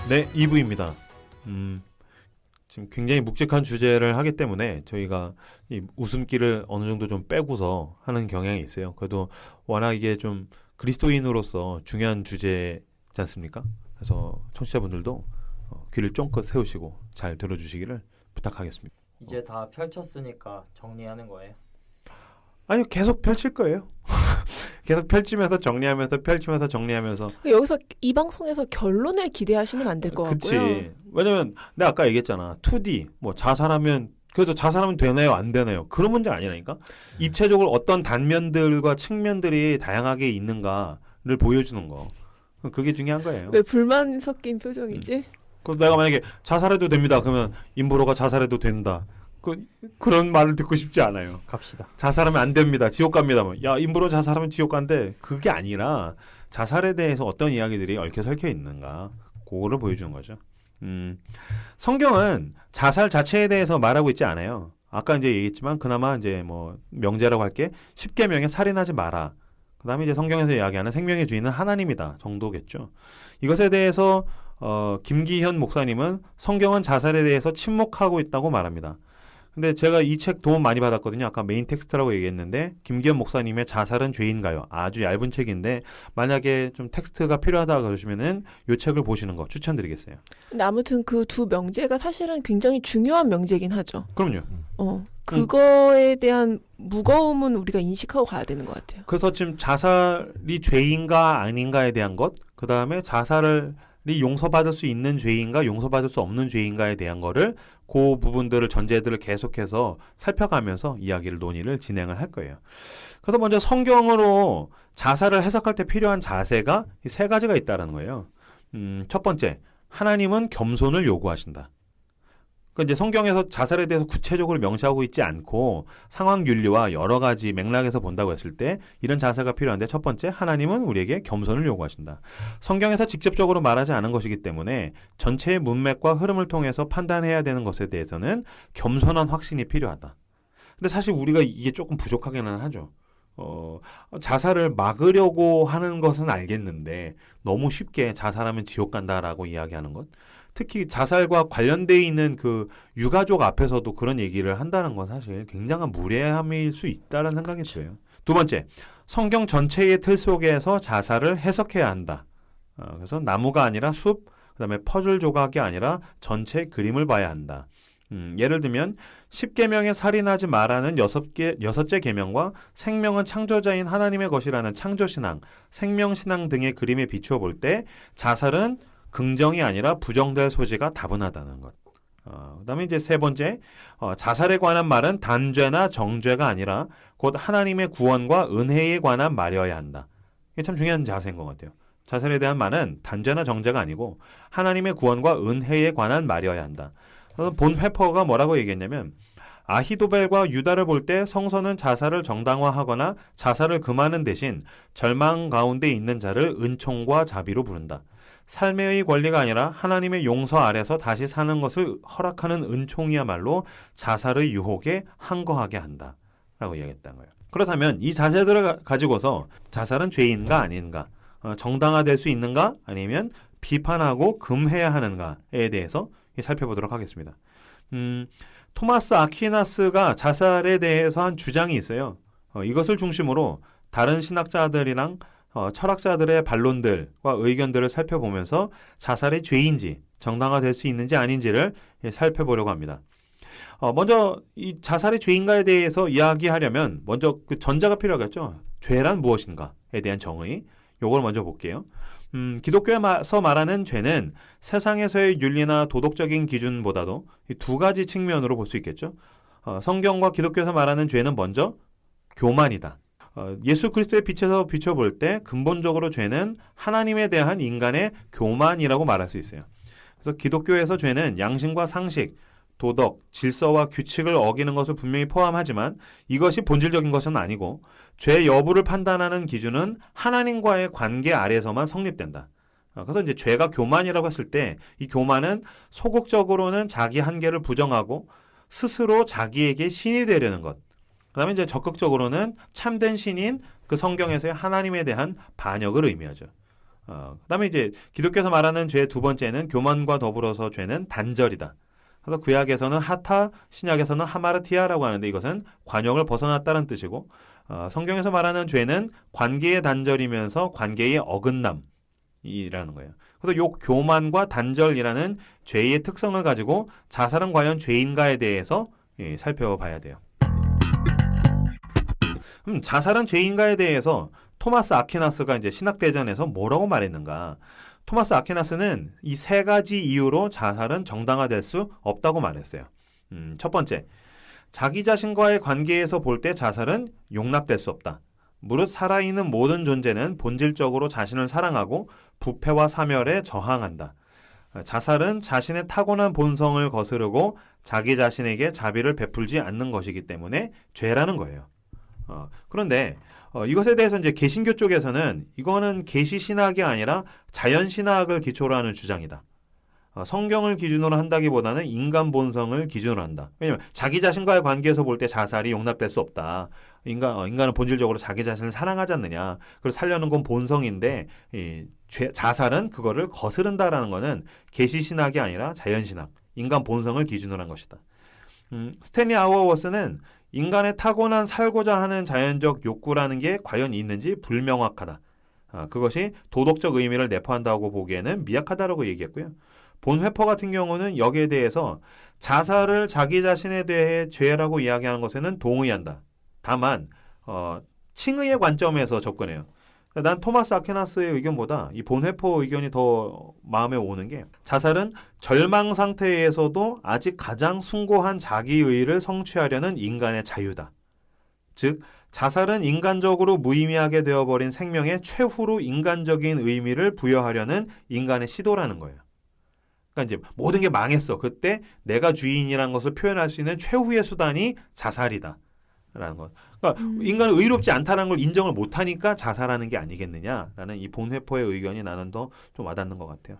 네, 2부입니다. 지금 굉장히 묵직한 주제를 하기 때문에 저희가 이 웃음기를 어느 정도 좀 빼고서 하는 경향이 있어요. 그래도 워낙 이게 좀 그리스도인으로서 중요한 주제지 않습니까? 그래서 청취자분들도 귀를 쫑긋 세우시고 잘 들어주시기를 부탁하겠습니다. 이제 다 펼쳤으니까 정리하는 거예요? 아니요, 계속 펼칠 거예요. 계속 펼치면서 정리하면서 펼치면서 정리하면서. 여기서 이 방송에서 결론을 기대하시면 안 될 것 같고요. 그치. 왜냐면 내가 아까 얘기했잖아. 2D 뭐 자살하면 그래서 자살하면 되나요 안 되나요? 그런 문제가 아니라니까. 입체적으로 어떤 단면들과 측면들이 다양하게 있는가를 보여주는 거. 그게 중요한 거예요. 왜 불만 섞인 표정이지? 그럼 내가 만약에 자살해도 됩니다. 그러면 임보로가 자살해도 된다. 그런 말을 듣고 싶지 않아요. 갑시다. 자살하면 안 됩니다. 지옥 갑니다. 야, 임보로 자살하면 지옥 간대. 그게 아니라 자살에 대해서 어떤 이야기들이 얽혀 있는가. 그거를 보여주는 거죠. 성경은 자살 자체에 대해서 말하고 있지 않아요. 아까 이제 얘기했지만 그나마 이제 뭐 명제라고 할게 10계명에 살인하지 마라. 그다음에 이제 성경에서 이야기하는 생명의 주인은 하나님이다 정도겠죠. 이것에 대해서 김기현 목사님은 성경은 자살에 대해서 침묵하고 있다고 말합니다. 근데 제가 이 책 도움 많이 받았거든요. 아까 메인 텍스트라고 얘기했는데 김기현 목사님의 자살은 죄인가요? 아주 얇은 책인데 만약에 좀 텍스트가 필요하다 그러시면은 이 책을 보시는 거 추천드리겠어요. 근데 아무튼 그 두 명제가 사실은 굉장히 중요한 명제긴 하죠. 그럼요. 그거에 대한 무거움은 우리가 인식하고 가야 되는 것 같아요. 그래서 지금 자살이 죄인가 아닌가에 대한 것, 그 다음에 자살이 용서받을 수 있는 죄인가 용서받을 수 없는 죄인가에 대한 거를 그 부분들을 전제들을 계속해서 살펴가면서 이야기를 논의를 진행을 할 거예요. 그래서 먼저 성경으로 자살을 해석할 때 필요한 자세가 이 세 가지가 있다는 거예요. 첫 번째, 하나님은 겸손을 요구하신다. 그러니까 이제 성경에서 자살에 대해서 구체적으로 명시하고 있지 않고 상황 윤리와 여러 가지 맥락에서 본다고 했을 때 이런 자세가 필요한데 첫 번째, 하나님은 우리에게 겸손을 요구하신다. 성경에서 직접적으로 말하지 않은 것이기 때문에 전체의 문맥과 흐름을 통해서 판단해야 되는 것에 대해서는 겸손한 확신이 필요하다. 근데 사실 우리가 이게 조금 부족하기는 하죠. 자살을 막으려고 하는 것은 알겠는데 너무 쉽게 자살하면 지옥 간다라고 이야기하는 것. 특히 자살과 관련되어 있는 그 유가족 앞에서도 그런 얘기를 한다는 건 사실 굉장한 무례함일 수 있다는 생각이 들어요. 두 번째, 성경 전체의 틀 속에서 자살을 해석해야 한다. 그래서 나무가 아니라 숲, 그다음에 퍼즐 조각이 아니라 전체 그림을 봐야 한다. 예를 들면 10계명에 살인하지 마라는 여섯째 계명과 생명은 창조자인 하나님의 것이라는 창조신앙, 생명신앙 등의 그림에 비추어 볼 때 자살은 긍정이 아니라 부정될 소지가 다분하다는 것. 그다음에 이제 세 번째, 자살에 관한 말은 단죄나 정죄가 아니라 곧 하나님의 구원과 은혜에 관한 말이어야 한다. 이게 참 중요한 자세인 것 같아요. 자살에 대한 말은 단죄나 정죄가 아니고 하나님의 구원과 은혜에 관한 말이어야 한다. 본 회퍼가 뭐라고 얘기했냐면 아히도벨과 유다를 볼 때 성서는 자살을 정당화하거나 자살을 금하는 대신 절망 가운데 있는 자를 은총과 자비로 부른다. 삶의 권리가 아니라 하나님의 용서 아래서 다시 사는 것을 허락하는 은총이야말로 자살의 유혹에 항거하게 한다. 라고 이야기했다는 거예요. 그렇다면 이 자세들을 가지고서 자살은 죄인가 아닌가, 정당화될 수 있는가 아니면 비판하고 금해야 하는가에 대해서 살펴보도록 하겠습니다. 토마스 아퀴나스가 자살에 대해서 한 주장이 있어요. 이것을 중심으로 다른 신학자들이랑 철학자들의 반론들과 의견들을 살펴보면서 자살이 죄인지 정당화될 수 있는지 아닌지를 살펴보려고 합니다. 먼저 이 자살이 죄인가에 대해서 이야기하려면 먼저 그 전자가 필요하겠죠. 죄란 무엇인가에 대한 정의, 요걸 먼저 볼게요. 기독교에서 말하는 죄는 세상에서의 윤리나 도덕적인 기준보다도 이 두 가지 측면으로 볼 수 있겠죠. 성경과 기독교에서 말하는 죄는 먼저 교만이다. 예수 그리스도의 빛에서 비춰볼 때 근본적으로 죄는 하나님에 대한 인간의 교만이라고 말할 수 있어요. 그래서 기독교에서 죄는 양심과 상식, 도덕, 질서와 규칙을 어기는 것을 분명히 포함하지만 이것이 본질적인 것은 아니고 죄 여부를 판단하는 기준은 하나님과의 관계 아래서만 성립된다. 그래서 이제 죄가 교만이라고 했을 때 이 교만은 소극적으로는 자기 한계를 부정하고 스스로 자기에게 신이 되려는 것. 그 다음에 이제 적극적으로는 참된 신인 그 성경에서의 하나님에 대한 반역을 의미하죠. 그다음에 이제 기독교에서 말하는 죄의 두 번째는 교만과 더불어서 죄는 단절이다. 그래서 구약에서는 하타, 신약에서는 하마르티아라고 하는데 이것은 관역을 벗어났다는 뜻이고 성경에서 말하는 죄는 관계의 단절이면서 관계의 어긋남이라는 거예요. 그래서 요 교만과 단절이라는 죄의 특성을 가지고 자살은 과연 죄인가에 대해서 살펴봐야 돼요. 자살은 죄인가에 대해서 토마스 아퀴나스가 이제 신학대전에서 뭐라고 말했는가? 토마스 아퀴나스는 이 세 가지 이유로 자살은 정당화될 수 없다고 말했어요. 첫 번째, 자기 자신과의 관계에서 볼 때 자살은 용납될 수 없다. 무릇 살아있는 모든 존재는 본질적으로 자신을 사랑하고 부패와 사멸에 저항한다. 자살은 자신의 타고난 본성을 거스르고 자기 자신에게 자비를 베풀지 않는 것이기 때문에 죄라는 거예요. 그런데 이것에 대해서 이제 개신교 쪽에서는 이거는 계시 신학이 아니라 자연 신학을 기초로 하는 주장이다. 성경을 기준으로 한다기보다는 인간 본성을 기준으로 한다. 왜냐하면 자기 자신과의 관계에서 볼 때 자살이 용납될 수 없다. 인간은 본질적으로 자기 자신을 사랑하지 않느냐. 그걸 살려는 건 본성인데 자살은 그거를 거스른다라는 것은 계시 신학이 아니라 자연 신학, 인간 본성을 기준으로 한 것이다. 스탠리 아워워스는 인간의 타고난 살고자 하는 자연적 욕구라는 게 과연 있는지 불명확하다. 그것이 도덕적 의미를 내포한다고 보기에는 미약하다라고 얘기했고요. 본 회퍼 같은 경우는 여기에 대해서 자살을 자기 자신에 대해 죄라고 이야기하는 것에는 동의한다. 다만 칭의의 관점에서 접근해요. 난 토마스 아퀴나스의 의견보다 이 본 회퍼 의견이 더 마음에 오는 게 자살은 절망 상태에서도 아직 가장 숭고한 자기의를 성취하려는 인간의 자유다. 즉 자살은 인간적으로 무의미하게 되어버린 생명에 최후로 인간적인 의미를 부여하려는 인간의 시도라는 거예요. 그러니까 이제 모든 게 망했어. 그때 내가 주인이라는 것을 표현할 수 있는 최후의 수단이 자살이다. 라는 것. 그러니까 인간은 의롭지 않다는 걸 인정을 못하니까 자살하는 게 아니겠느냐라는 이 본회포의 의견이 나는 더 좀 와닿는 것 같아요.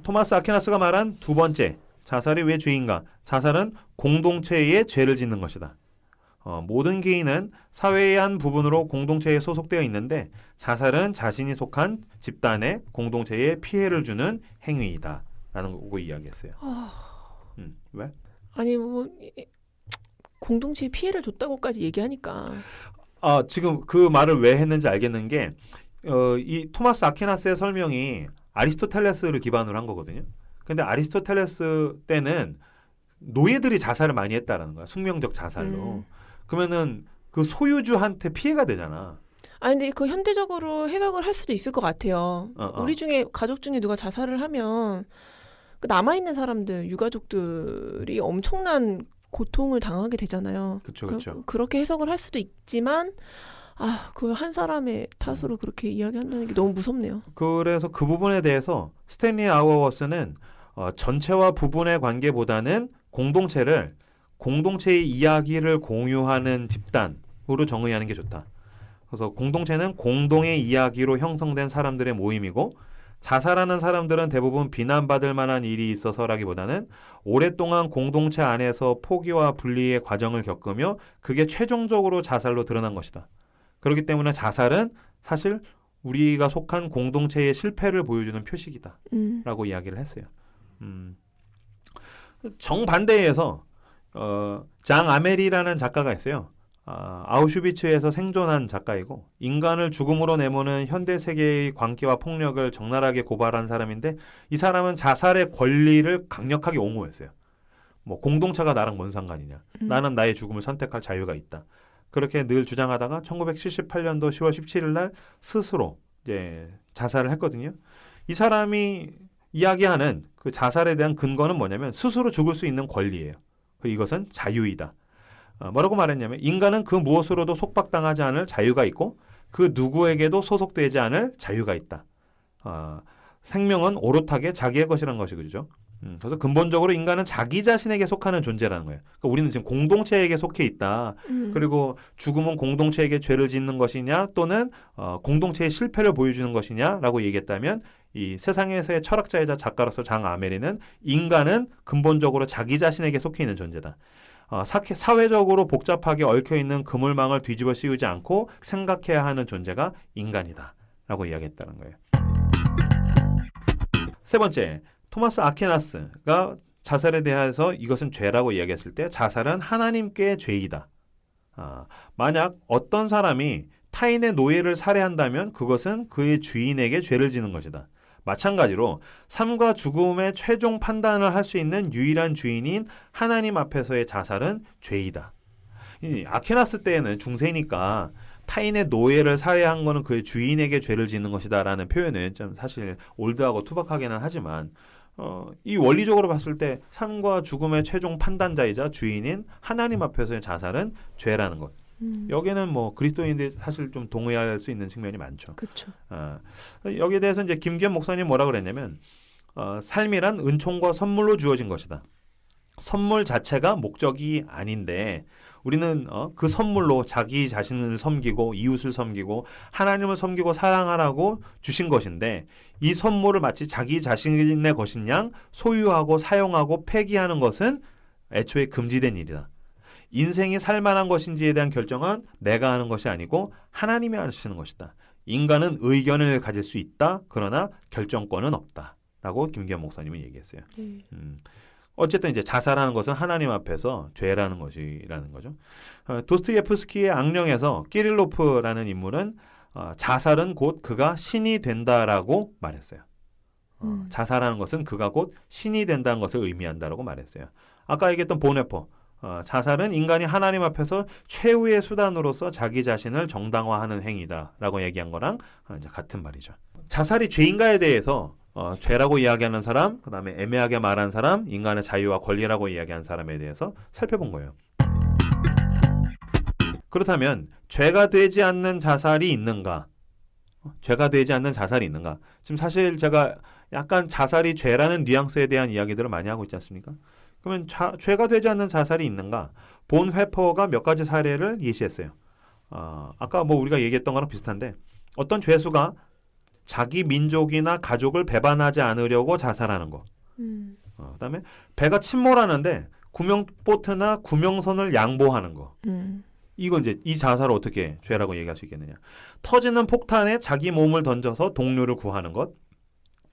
토마스 아퀴나스가 말한 두 번째, 자살이 왜 죄인가? 자살은 공동체의 죄를 짓는 것이다. 모든 개인은 사회의 한 부분으로 공동체에 소속되어 있는데 자살은 자신이 속한 집단의 공동체에 피해를 주는 행위이다. 라는 거 이야기했어요. 왜? 아니 뭐 공동체에 피해를 줬다고까지 얘기하니까 지금 그 말을 왜 했는지 알겠는 게 이 토마스 아퀴나스의 설명이 아리스토텔레스를 기반으로 한 거거든요. 근데 아리스토텔레스 때는 노예들이 자살을 많이 했다라는 거야. 숙명적 자살로. 그러면은 그 소유주한테 피해가 되잖아. 아니 근데 그 현대적으로 해석을 할 수도 있을 것 같아요. 우리 중에 가족 중에 누가 자살을 하면 그 남아있는 사람들, 유가족들이 엄청난 고통을 당하게 되잖아요. 그렇죠. 그렇게 해석을 할 수도 있지만 그 한 사람의 탓으로 그렇게 이야기한다는 게 너무 무섭네요. 그래서 그 부분에 대해서 스탠리 아워워스는 전체와 부분의 관계보다는 공동체의 이야기를 공유하는 집단으로 정의하는 게 좋다. 그래서 공동체는 공동의 이야기로 형성된 사람들의 모임이고 자살하는 사람들은 대부분 비난받을 만한 일이 있어서라기보다는 오랫동안 공동체 안에서 포기와 분리의 과정을 겪으며 그게 최종적으로 자살로 드러난 것이다. 그렇기 때문에 자살은 사실 우리가 속한 공동체의 실패를 보여주는 표식이다. 라고 이야기를 했어요. 정반대에서 장 아멜이라는 작가가 있어요. 아우슈비츠에서 생존한 작가이고 인간을 죽음으로 내모는 현대 세계의 광기와 폭력을 적나라하게 고발한 사람인데 이 사람은 자살의 권리를 강력하게 옹호했어요. 뭐 공동체가 나랑 뭔 상관이냐. 나는 나의 죽음을 선택할 자유가 있다. 그렇게 늘 주장하다가 1978년도 10월 17일 날 스스로 이제 자살을 했거든요. 이 사람이 이야기하는 그 자살에 대한 근거는 뭐냐면 스스로 죽을 수 있는 권리예요. 그리고 이것은 자유이다. 뭐라고 말했냐면 인간은 그 무엇으로도 속박당하지 않을 자유가 있고 그 누구에게도 소속되지 않을 자유가 있다. 생명은 오롯하게 자기의 것이라는 것이 그죠. 그래서 근본적으로 인간은 자기 자신에게 속하는 존재라는 거예요. 그러니까 우리는 지금 공동체에게 속해 있다. 그리고 죽음은 공동체에게 죄를 짓는 것이냐 또는 공동체의 실패를 보여주는 것이냐라고 얘기했다면 이 세상에서의 철학자이자 작가로서 장 아멜이는 인간은 근본적으로 자기 자신에게 속해 있는 존재다. 사회적으로 복잡하게 얽혀있는 그물망을 뒤집어 씌우지 않고 생각해야 하는 존재가 인간이다. 라고 이야기했다는 거예요. 세 번째, 토마스 아퀴나스가 자살에 대해서 이것은 죄라고 이야기했을 때 자살은 하나님께 죄이다. 만약 어떤 사람이 타인의 노예를 살해한다면 그것은 그의 주인에게 죄를 지는 것이다. 마찬가지로 삶과 죽음의 최종 판단을 할 수 있는 유일한 주인인 하나님 앞에서의 자살은 죄이다. 이 아퀴나스 때에는 중세니까 타인의 노예를 살해한 것은 그의 주인에게 죄를 짓는 것이다 라는 표현은 좀 사실 올드하고 투박하기는 하지만 이 원리적으로 봤을 때 삶과 죽음의 최종 판단자이자 주인인 하나님 앞에서의 자살은 죄라는 것. 여기는 뭐 그리스도인들이 사실 좀 동의할 수 있는 측면이 많죠. 그렇죠. 여기에 대해서 이제 김기현 목사님 뭐라 그랬냐면 삶이란 은총과 선물로 주어진 것이다. 선물 자체가 목적이 아닌데 우리는 그 선물로 자기 자신을 섬기고 이웃을 섬기고 하나님을 섬기고 사랑하라고 주신 것인데 이 선물을 마치 자기 자신의 것인 양 소유하고 사용하고 폐기하는 것은 애초에 금지된 일이다. 인생이 살만한 것인지에 대한 결정은 내가 하는 것이 아니고 하나님이 하시는 것이다. 인간은 의견을 가질 수 있다. 그러나 결정권은 없다. 라고 김기현 목사님은 얘기했어요. 어쨌든 이제 자살하는 것은 하나님 앞에서 죄라는 것이라는 거죠. 도스토옙스키의 악령에서 키릴로프라는 인물은 자살은 곧 그가 신이 된다라고 말했어요. 자살하는 것은 그가 곧 신이 된다는 것을 의미한다라고 말했어요. 아까 얘기했던 보네포 자살은 인간이 하나님 앞에서 최후의 수단으로서 자기 자신을 정당화하는 행위다라고 얘기한 거랑 이제 같은 말이죠. 자살이 죄인가에 대해서 죄라고 이야기하는 사람, 그 다음에 애매하게 말한 사람, 인간의 자유와 권리라고 이야기한 사람에 대해서 살펴본 거예요. 그렇다면 죄가 되지 않는 자살이 있는가? 죄가 되지 않는 자살이 있는가? 지금 사실 제가 약간 자살이 죄라는 뉘앙스에 대한 이야기들을 많이 하고 있지 않습니까? 그러면 죄가 되지 않는 자살이 있는가? 본 회퍼가 몇 가지 사례를 예시했어요. 아까 뭐 우리가 얘기했던 거랑 비슷한데 어떤 죄수가 자기 민족이나 가족을 배반하지 않으려고 자살하는 거. 그다음에 배가 침몰하는데 구명보트나 구명선을 양보하는 거. 이건 이제 이 자살을 어떻게 죄라고 얘기할 수 있겠느냐. 터지는 폭탄에 자기 몸을 던져서 동료를 구하는 것.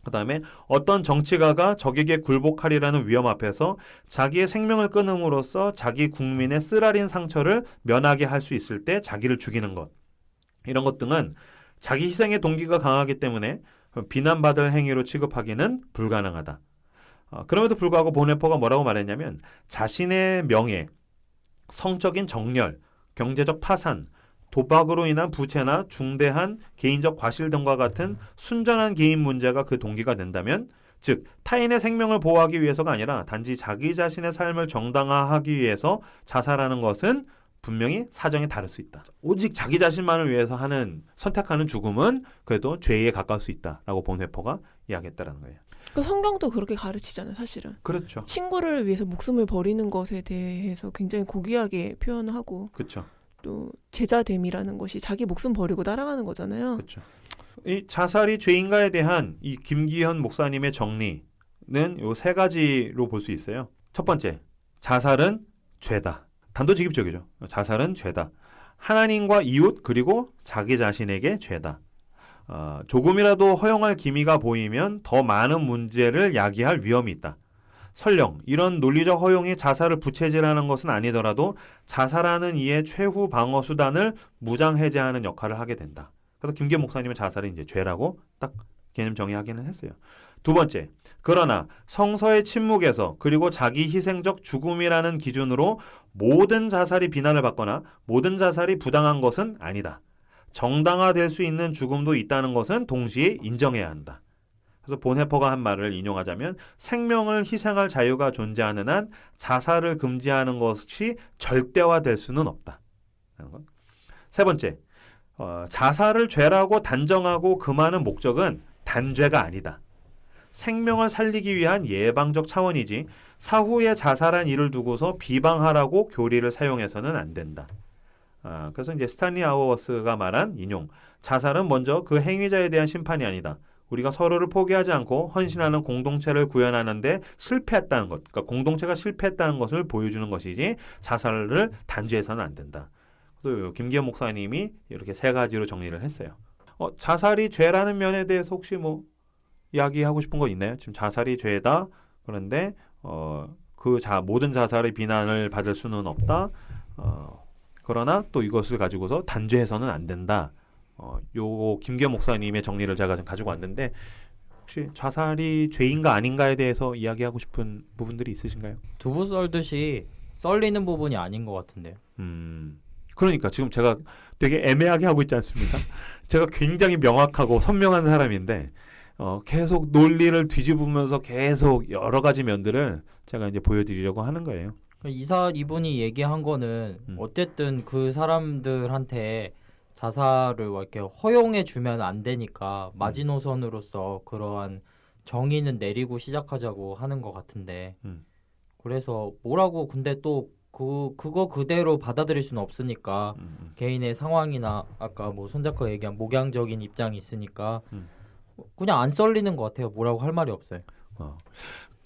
그다음에 어떤 정치가가 적에게 굴복하리라는 위험 앞에서 자기의 생명을 끊음으로써 자기 국민의 쓰라린 상처를 면하게 할 수 있을 때 자기를 죽이는 것. 이런 것 등은 자기 희생의 동기가 강하기 때문에 비난받을 행위로 취급하기는 불가능하다. 그럼에도 불구하고 보네퍼가 뭐라고 말했냐면 자신의 명예, 성적인 정렬, 경제적 파산, 도박으로 인한 부채나 중대한 개인적 과실 등과 같은 순전한 개인 문제가 그 동기가 된다면 즉 타인의 생명을 보호하기 위해서가 아니라 단지 자기 자신의 삶을 정당화하기 위해서 자살하는 것은 분명히 사정이 다를 수 있다. 오직 자기 자신만을 위해서 선택하는 죽음은 그래도 죄에 가까울 수 있다라고 본회퍼가 이야기했다는 거예요. 그 성경도 그렇게 가르치잖아요, 사실은. 그렇죠. 친구를 위해서 목숨을 버리는 것에 대해서 굉장히 고귀하게 표현을 하고. 그렇죠. 또 제자됨이라는 것이 자기 목숨 버리고 따라가는 거잖아요. 그렇죠. 이 자살이 죄인가에 대한 이 김기현 목사님의 정리는 요 세 가지로 볼 수 있어요. 첫 번째, 자살은 죄다. 단도직입적이죠. 자살은 죄다. 하나님과 이웃 그리고 자기 자신에게 죄다. 조금이라도 허용할 기미가 보이면 더 많은 문제를 야기할 위험이 있다. 설령 이런 논리적 허용이 자살을 부채질하는 것은 아니더라도 자살하는 이의 최후 방어 수단을 무장 해제하는 역할을 하게 된다. 그래서 김기현 목사님의 자살은 이제 죄라고 딱 개념 정의하기는 했어요. 두 번째, 그러나 성서의 침묵에서 그리고 자기 희생적 죽음이라는 기준으로 모든 자살이 비난을 받거나 모든 자살이 부당한 것은 아니다. 정당화될 수 있는 죽음도 있다는 것은 동시에 인정해야 한다. 그래서 본해퍼가 한 말을 인용하자면 생명을 희생할 자유가 존재하는 한 자살을 금지하는 것이 절대화될 수는 없다. 세 번째, 자살을 죄라고 단정하고 금하는 목적은 단죄가 아니다. 생명을 살리기 위한 예방적 차원이지 사후에 자살한 일을 두고서 비방하라고 교리를 사용해서는 안 된다. 그래서 이제 스탠리 아워워스가 말한 인용, 자살은 먼저 그 행위자에 대한 심판이 아니다. 우리가 서로를 포기하지 않고 헌신하는 공동체를 구현하는데 실패했다는 것, 그러니까 공동체가 실패했다는 것을 보여주는 것이지 자살을 단죄해서는 안 된다. 그래서 김기현 목사님이 이렇게 세 가지로 정리를 했어요. 자살이 죄라는 면에 대해서 혹시 뭐 이야기하고 싶은 거 있나요? 지금 자살이 죄다. 그런데 모든 자살의 비난을 받을 수는 없다. 그러나 또 이것을 가지고서 단죄해서는 안 된다. 요 김기현 목사님의 정리를 제가 좀 가지고 왔는데 혹시 자살이 죄인가 아닌가에 대해서 이야기하고 싶은 부분들이 있으신가요? 두부 썰듯이 썰리는 부분이 아닌 것 같은데요. 그러니까 지금 제가 되게 애매하게 하고 있지 않습니까? 제가 굉장히 명확하고 선명한 사람인데 계속 논리를 뒤집으면서 계속 여러 가지 면들을 제가 이제 보여드리려고 하는 거예요. 이분이 얘기한 거는 어쨌든 그 사람들한테 자살을 이렇게 허용해 주면 안 되니까 마지노선으로서 그러한 정의는 내리고 시작하자고 하는 것 같은데 그래서 뭐라고 근데 또 그거 그대로 받아들일 수는 없으니까 개인의 상황이나 아까 뭐 손 작가 얘기한 목양적인 입장이 있으니까 그냥 안 썰리는 것 같아요. 뭐라고 할 말이 없어요.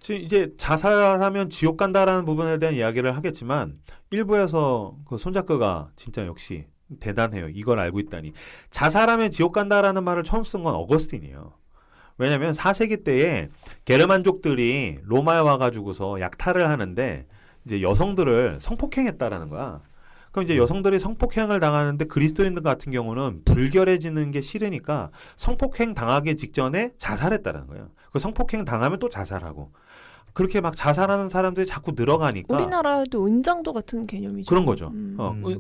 이제 자살하면 지옥 간다라는 부분에 대한 이야기를 하겠지만 일부에서 그 손 작가가 진짜 역시 대단해요. 이걸 알고 있다니. 자살하면 지옥 간다라는 말을 처음 쓴 건 어거스틴이에요. 왜냐하면 4세기 때에 게르만족들이 로마에 와가지고서 약탈을 하는데 이제 여성들을 성폭행했다라는 거야. 그럼 이제 여성들이 성폭행을 당하는데 그리스도인들 같은 경우는 불결해지는 게 싫으니까 성폭행 당하기 직전에 자살했다라는 거예요. 그 성폭행 당하면 또 자살하고. 그렇게 막 자살하는 사람들이 자꾸 늘어가니까 우리나라도 은장도 같은 개념이죠. 그런 거죠.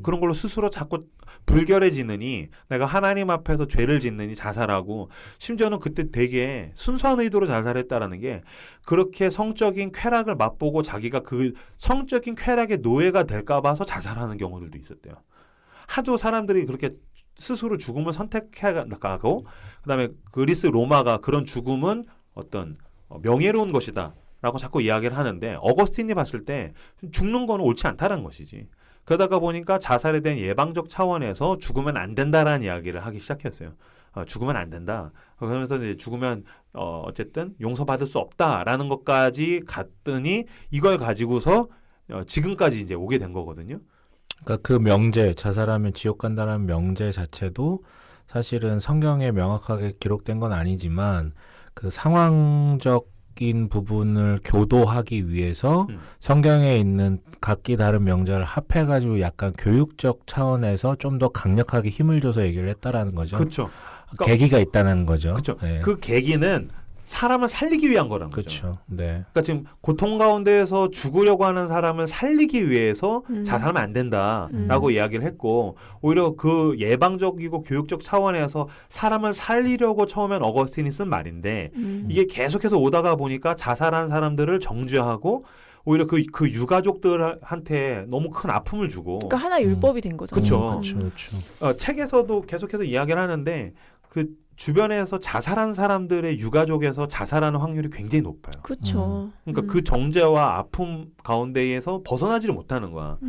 그런 걸로 스스로 자꾸 불결해지느니 내가 하나님 앞에서 죄를 짓느니 자살하고 심지어는 그때 되게 순수한 의도로 자살했다라는 게 그렇게 성적인 쾌락을 맛보고 자기가 그 성적인 쾌락의 노예가 될까 봐서 자살하는 경우들도 있었대요. 하도 사람들이 그렇게 스스로 죽음을 선택해가고 그다음에 그리스 로마가 그런 죽음은 어떤 명예로운 것이다. 라고 자꾸 이야기를 하는데 어거스틴이 봤을 때 죽는 거는 옳지 않다는 것이지. 그러다가 보니까 자살에 대한 예방적 차원에서 죽으면 안 된다라는 이야기를 하기 시작했어요. 죽으면 안 된다. 그러면서 이제 죽으면 어쨌든 용서받을 수 없다라는 것까지 갔더니 이걸 가지고서 지금까지 이제 오게 된 거거든요. 그러니까 그 명제, 자살하면 지옥 간다는 명제 자체도 사실은 성경에 명확하게 기록된 건 아니지만 그 상황적 인 부분을 교도하기 위해서 성경에 있는 각기 다른 명제를 합해가지고 약간 교육적 차원에서 좀 더 강력하게 힘을 줘서 얘기를 했다라는 거죠. 그렇죠. 그러니까, 계기가 있다는 거죠. 그렇죠. 네. 그 계기는 사람을 살리기 위한 거란 거죠. 그렇죠. 네. 그러니까 지금 고통 가운데에서 죽으려고 하는 사람을 살리기 위해서 자살하면 안 된다라고 이야기를 했고 오히려 그 예방적이고 교육적 차원에서 사람을 살리려고 처음엔 어거스틴이 쓴 말인데 이게 계속해서 오다가 보니까 자살한 사람들을 정죄하고 오히려 그 유가족들한테 너무 큰 아픔을 주고 그러니까 하나의 율법이 된 거죠. 그렇죠. 그렇죠. 책에서도 계속해서 이야기를 하는데 그 주변에서 자살한 사람들의 유가족에서 자살하는 확률이 굉장히 높아요. 그렇죠. 그러니까 그 정죄와 아픔 가운데에서 벗어나지를 못하는 거야.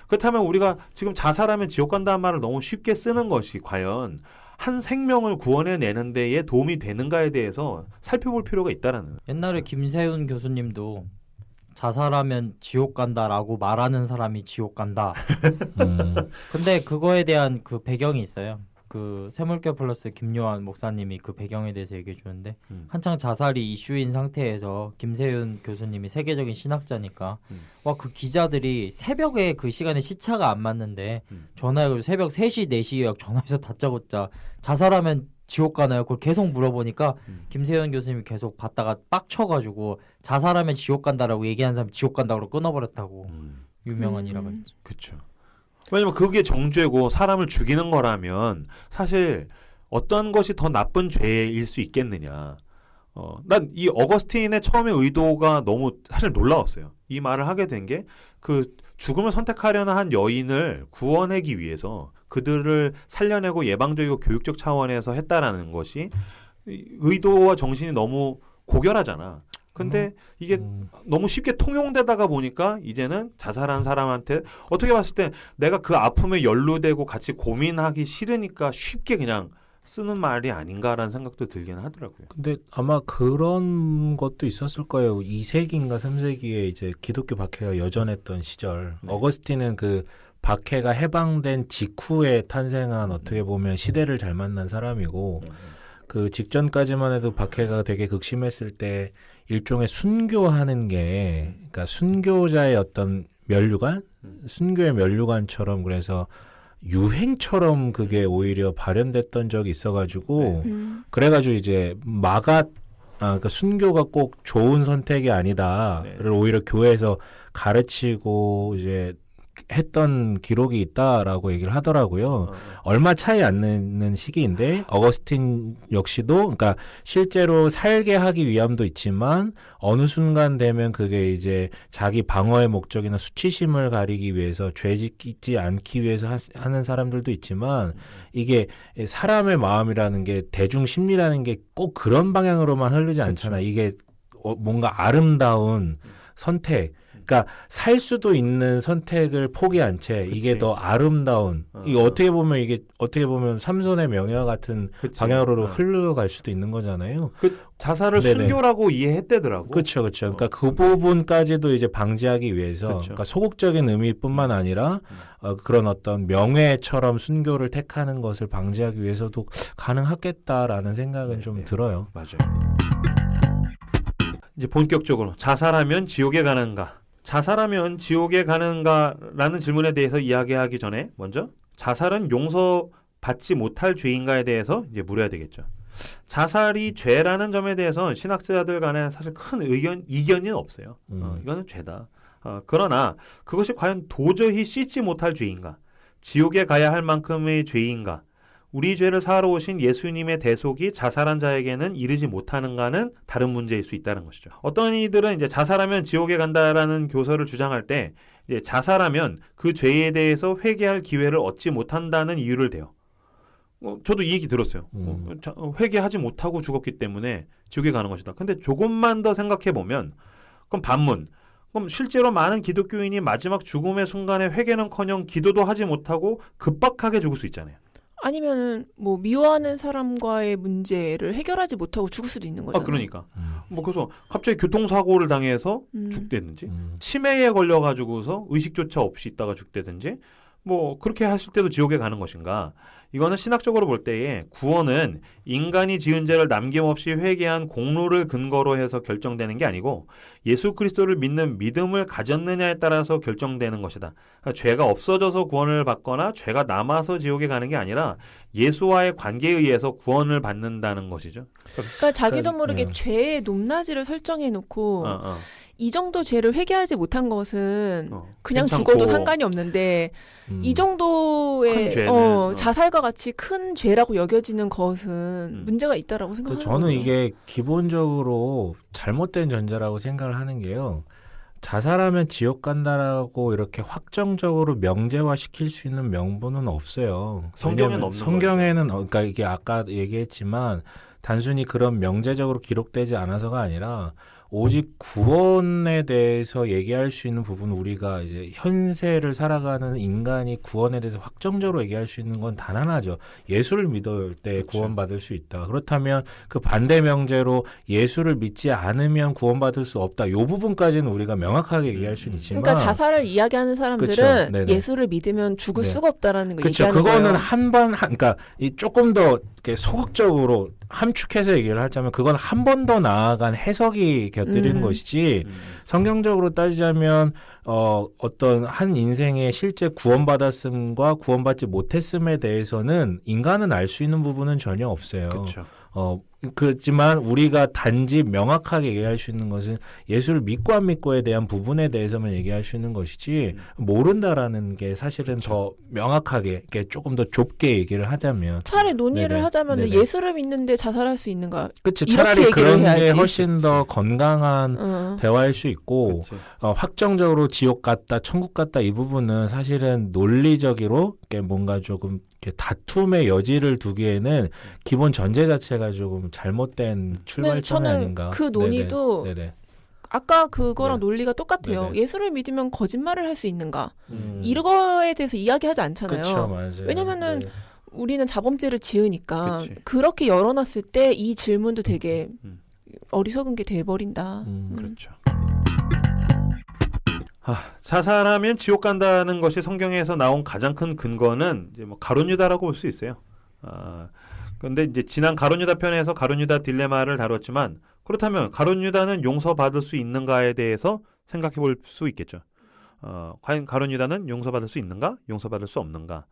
그렇다면 우리가 지금 자살하면 지옥 간다는 말을 너무 쉽게 쓰는 것이 과연 한 생명을 구원해내는 데에 도움이 되는가에 대해서 살펴볼 필요가 있다라는 거예요. 옛날에 김세윤 교수님도 자살하면 지옥 간다라고 말하는 사람이 지옥 간다. 근데 그거에 대한 그 배경이 있어요. 그 샘물결 플러스 김요한 목사님이 그 배경에 대해서 얘기해 주는데 한창 자살이 이슈인 상태에서 김세윤 교수님이 세계적인 신학자니까 와 그 기자들이 새벽에 그 시간에 시차가 안 맞는데 전화해서 새벽 3시 4시 예약 전화해서 다짜고짜 자살하면 지옥 가나요? 그걸 계속 물어보니까 김세윤 교수님이 계속 받다가 빡쳐가지고 자살하면 지옥 간다라고 얘기하는 사람 지옥 간다고 끊어버렸다고 유명한 일화가 있죠. 그렇죠. 왜냐면 그게 정죄고 사람을 죽이는 거라면 사실 어떤 것이 더 나쁜 죄일 수 있겠느냐. 난 이 어거스틴의 처음의 의도가 너무 사실 놀라웠어요. 이 말을 하게 된 게 그 죽음을 선택하려는 한 여인을 구원하기 위해서 그들을 살려내고 예방적이고 교육적 차원에서 했다라는 것이 의도와 정신이 너무 고결하잖아. 근데 이게 너무 쉽게 통용되다가 보니까 이제는 자살한 사람한테 어떻게 봤을 때 내가 그 아픔에 연루되고 같이 고민하기 싫으니까 쉽게 그냥 쓰는 말이 아닌가라는 생각도 들긴 하더라고요. 근데 아마 그런 것도 있었을 거예요. 2세기인가 3세기에 이제 기독교 박해가 여전했던 시절. 네. 어거스틴은 그 박해가 해방된 직후에 탄생한 어떻게 보면 시대를 잘 만난 사람이고 그 직전까지만 해도 박해가 되게 극심했을 때 일종의 순교하는 게 그러니까 순교자의 어떤 면류관, 순교의 면류관처럼 그래서 유행처럼 그게 오히려 발현됐던 적이 있어가지고 그래가지고 이제 그러니까 순교가 꼭 좋은 선택이 아니다를 오히려 교회에서 가르치고 이제 했던 기록이 있다라고 얘기를 하더라고요. 얼마 차이 안 나는 시기인데 어거스틴 역시도 그러니까 실제로 살게 하기 위함도 있지만 어느 순간 되면 그게 이제 자기 방어의 목적이나 수치심을 가리기 위해서 죄 짓지 않기 위해서 하는 사람들도 있지만 이게 사람의 마음이라는 게 대중 심리라는 게 꼭 그런 방향으로만 흐르지 않잖아. 그렇죠. 이게 뭔가 아름다운 선택 그러니까 살 수도 있는 선택을 포기한 채 그치. 이게 더 아름다운 이게 어떻게 보면 삼손의 명예와 같은 그치. 방향으로 흘러갈 수도 있는 거잖아요. 그 자살을 네네. 순교라고 이해했대더라고. 그렇죠. 그러니까 그 부분까지도 이제 방지하기 위해서 그러니까 소극적인 의미뿐만 아니라 그런 어떤 명예처럼 순교를 택하는 것을 방지하기 위해서도 가능하겠다라는 생각은 좀 들어요. 맞아요. 이제 본격적으로 자살하면 지옥에 가는가? 자살하면 지옥에 가는가라는 질문에 대해서 이야기하기 전에 먼저 자살은 용서받지 못할 죄인가에 대해서 이제 물어야 되겠죠. 자살이 죄라는 점에 대해서 신학자들 간에 사실 큰 이견이 없어요. 이거는 죄다. 그러나 그것이 과연 도저히 씻지 못할 죄인가? 지옥에 가야 할 만큼의 죄인가? 우리 죄를 사하러 오신 예수님의 대속이 자살한 자에게는 이르지 못하는가는 다른 문제일 수 있다는 것이죠. 어떤 이들은 이제 자살하면 지옥에 간다라는 교서를 주장할 때 이제 자살하면 그 죄에 대해서 회개할 기회를 얻지 못한다는 이유를 대요. 저도 이 얘기 들었어요. 회개하지 못하고 죽었기 때문에 지옥에 가는 것이다. 근데 조금만 더 생각해 보면 그럼 반문. 그럼 실제로 많은 기독교인이 마지막 죽음의 순간에 회개는커녕 기도도 하지 못하고 급박하게 죽을 수 있잖아요. 아니면은 뭐 미워하는 사람과의 문제를 해결하지 못하고 죽을 수도 있는 거잖아요. 그러니까. 그래서 갑자기 교통사고를 당해서 죽대든지 치매에 걸려가지고서 의식조차 없이 있다가 죽대든지 뭐 그렇게 하실 때도 지옥에 가는 것인가? 이거는 신학적으로 볼 때에 구원은 인간이 지은 죄를 남김없이 회개한 공로를 근거로 해서 결정되는 게 아니고 예수 그리스도를 믿는 믿음을 가졌느냐에 따라서 결정되는 것이다. 그러니까 죄가 없어져서 구원을 받거나 죄가 남아서 지옥에 가는 게 아니라 예수와의 관계에 의해서 구원을 받는다는 것이죠. 그러니까 자기도 모르게 죄의 높낮이를 설정해놓고 이 정도 죄를 회개하지 못한 것은 그냥 괜찮고. 죽어도 상관이 없는데 이 정도의 자살과 같이 큰 죄라고 여겨지는 것은 문제가 있다라고 생각하는 거죠. 저는 이게 기본적으로 잘못된 전제라고 생각을 하는 게요. 자살하면 지옥 간다라고 이렇게 확정적으로 명제화시킬 수 있는 명분은 없어요. 성경에는 없는 성경에는 그러니까 이게 아까 얘기했지만 단순히 그런 명제적으로 기록되지 않아서가 아니라 오직 구원에 대해서 얘기할 수 있는 부분 우리가 이제 현세를 살아가는 인간이 구원에 대해서 확정적으로 얘기할 수 있는 건 단 하나죠. 예수를 믿을 때 그렇죠. 구원받을 수 있다. 그렇다면 그 반대 명제로 예수를 믿지 않으면 구원받을 수 없다. 이 부분까지는 우리가 명확하게 얘기할 수는 있지만 그러니까 자살을 이야기하는 사람들은 그렇죠. 예수를 믿으면 죽을 수가 없다라는 거 그렇죠. 얘기하는 그거는 거예요. 그러니까 조금 더 이렇게 소극적으로 함축해서 얘기를 하자면 그건 한 번 더 나아간 해석이 곁들이는 것이지 성경적으로 따지자면 어떤 한 인생의 실제 구원받았음과 구원받지 못했음에 대해서는 인간은 알 수 있는 부분은 전혀 없어요. 그렇죠. 그렇지만 우리가 단지 명확하게 얘기할 수 있는 것은 예수를 믿고 안 믿고에 대한 부분에 대해서만 얘기할 수 있는 것이지 모른다라는 게 사실은 그렇죠. 더 명확하게 이렇게 조금 더 좁게 얘기를 하자면 차라리 논의를 하자면 예수를 믿는데 자살할 수 있는가? 그렇죠. 차라리 그런 게 훨씬 더 건강한 대화일 수 있고 확정적으로 지옥 같다, 천국 같다 이 부분은 사실은 논리적으로 뭔가 조금 다툼의 여지를 두기에는 기본 전제 자체가 조금 잘못된 출발점이 아닌가. 그 논의도 네네. 아까 그거랑 논리가 똑같아요. 네네. 예수를 믿으면 거짓말을 할 수 있는가. 이거에 대해서 이야기하지 않잖아요. 그쵸, 맞아요. 왜냐면은 우리는 자범죄를 지으니까 그렇게 열어놨을 때 이 질문도 되게 어리석은 게 돼버린다. 그렇죠. 자살하면 지옥 간다는 것이 성경에서 나온 가장 큰 근거는 이제 뭐 가룟 유다라고 볼 수 있어요. 그런데 이제 지난 가룟 유다 편에서 가룟 유다 딜레마를 다뤘지만 그렇다면 가룟 유다는 용서받을 수 있는가에 대해서 생각해 볼 수 있겠죠. 과연 가룟 유다는 용서받을 수 있는가? 용서받을 수 없는가?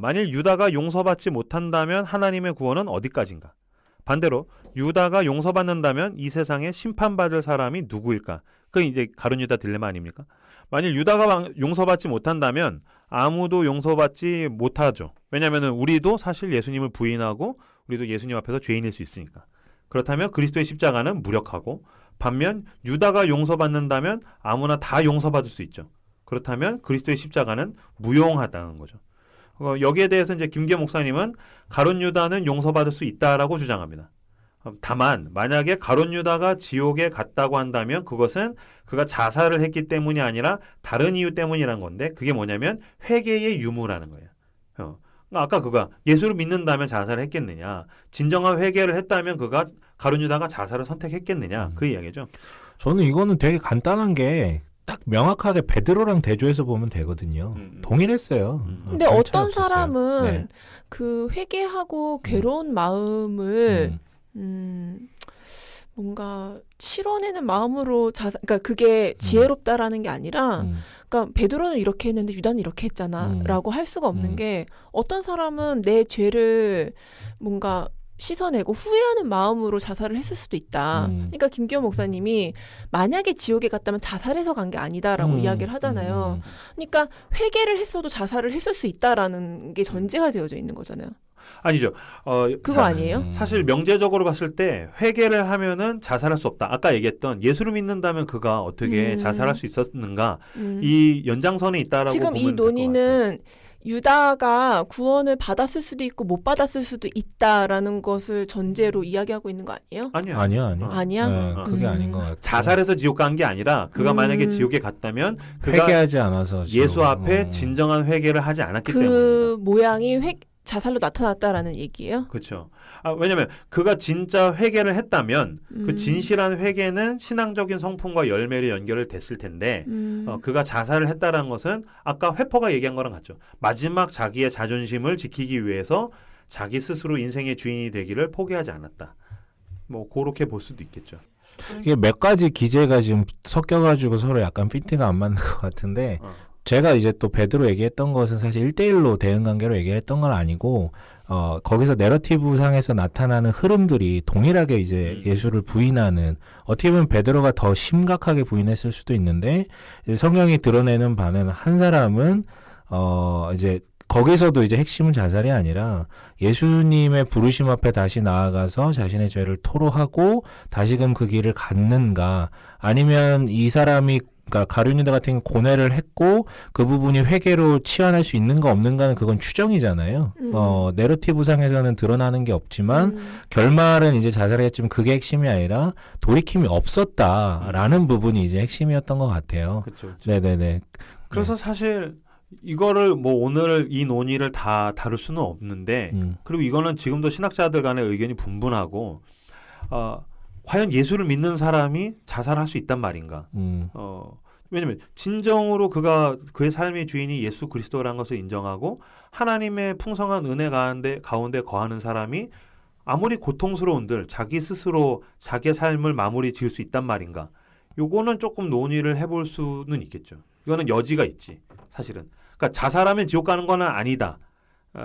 만일 유다가 용서받지 못한다면 하나님의 구원은 어디까지인가? 반대로 유다가 용서받는다면 이 세상에 심판받을 사람이 누구일까? 그게 이제 가룟 유다 딜레마 아닙니까? 만일 유다가 용서받지 못한다면 아무도 용서받지 못하죠. 왜냐하면 우리도 사실 예수님을 부인하고 우리도 예수님 앞에서 죄인일 수 있으니까. 그렇다면 그리스도의 십자가는 무력하고 반면 유다가 용서받는다면 아무나 다 용서받을 수 있죠. 그렇다면 그리스도의 십자가는 무용하다는 거죠. 여기에 대해서 이제 김기현 목사님은 가룟 유다는 용서받을 수 있다라고 주장합니다. 다만 만약에 가룟 유다가 지옥에 갔다고 한다면 그것은 그가 자살을 했기 때문이 아니라 다른 이유 때문이라는 건데 그게 뭐냐면 회개의 유무라는 거예요. 아까 그가 예수를 믿는다면 자살을 했겠느냐, 진정한 회개를 했다면 그가 가룟 유다가 자살을 선택했겠느냐, 그 이야기죠. 저는 이거는 되게 간단한 게 딱 명확하게 베드로랑 대조해서 보면 되거든요. 동일했어요. 근데 어떤 사람은 네. 그 회개하고 괴로운 마음을 뭔가 치러내는 마음으로 그러니까 그게 지혜롭다라는 게 아니라 그러니까 베드로는 이렇게 했는데 유다는 이렇게 했잖아라고 할 수가 없는 게 어떤 사람은 내 죄를 뭔가 씻어내고 후회하는 마음으로 자살을 했을 수도 있다. 그러니까 김기현 목사님이 만약에 지옥에 갔다면 자살해서 간 게 아니다라고 이야기를 하잖아요. 그러니까 회개를 했어도 자살을 했을 수 있다라는 게 전제가 되어져 있는 거잖아요. 아니죠. 그거 아니에요? 사실 명제적으로 봤을 때 회개를 하면은 자살할 수 없다. 아까 얘기했던 예수를 믿는다면 그가 어떻게 자살할 수 있었는가 이 연장선에 있다라고 지금 보면 이 논의는 유다가 구원을 받았을 수도 있고 못 받았을 수도 있다라는 것을 전제로 이야기하고 있는 거 아니에요? 아니요. 아니야? 네, 그게 아닌 것 같아요. 자살해서 지옥 간 게 아니라 그가 만약에 지옥에 갔다면 그가 회개하지 않아서 예수 앞에 진정한 회개를 하지 않았기 때문에 그 모양이 자살로 나타났다라는 얘기예요? 그렇죠. 왜냐하면 그가 진짜 회개를 했다면 그 진실한 회개는 신앙적인 성품과 열매로 연결을 됐을 텐데 그가 자살을 했다는 것은 아까 회퍼가 얘기한 거랑 같죠. 마지막 자기의 자존심을 지키기 위해서 자기 스스로 인생의 주인이 되기를 포기하지 않았다. 뭐 그렇게 볼 수도 있겠죠. 이게 몇 가지 기제가 지금 섞여가지고 서로 약간 피트가 안 맞는 것 같은데 제가 이제 또 베드로 얘기했던 것은 사실 1대1로 대응관계로 얘기했던 건 아니고 거기서 내러티브 상에서 나타나는 흐름들이 동일하게 이제 예수를 부인하는 어떻게 보면 베드로가 더 심각하게 부인했을 수도 있는데 이제 성경이 드러내는 바는 한 사람은 이제 거기서도 이제 핵심은 자살이 아니라 예수님의 부르심 앞에 다시 나아가서 자신의 죄를 토로하고 다시금 그 길을 갖는가 아니면 이 사람이 그러니까 가룟 유다 같은 고뇌를 했고 그 부분이 회개로 치환할 수 있는가 없는가는 그건 추정이잖아요. 내러티브 상에서는 드러나는 게 없지만 결말은 이제 자살했지만 그게 핵심이 아니라 돌이킴이 없었다라는 부분이 이제 핵심이었던 것 같아요. 그렇죠. 네네네. 그래서 사실 이거를 뭐 오늘 이 논의를 다 다룰 수는 없는데 그리고 이거는 지금도 신학자들 간의 의견이 분분하고 과연 예수를 믿는 사람이 자살할 수 있단 말인가? 왜냐면 진정으로 그가 그의 삶의 주인이 예수 그리스도라는 것을 인정하고 하나님의 풍성한 은혜 가운데 거하는 사람이 아무리 고통스러운들 자기 스스로 자기의 삶을 마무리 지을 수 있단 말인가? 요거는 조금 논의를 해볼 수는 있겠죠. 이거는 여지가 있지, 사실은. 그러니까 자살하면 지옥 가는 건 아니다.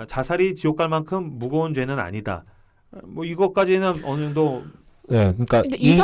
자살이 지옥 갈 만큼 무거운 죄는 아니다. 뭐 이것까지는 어느 정도. 네, 그러니까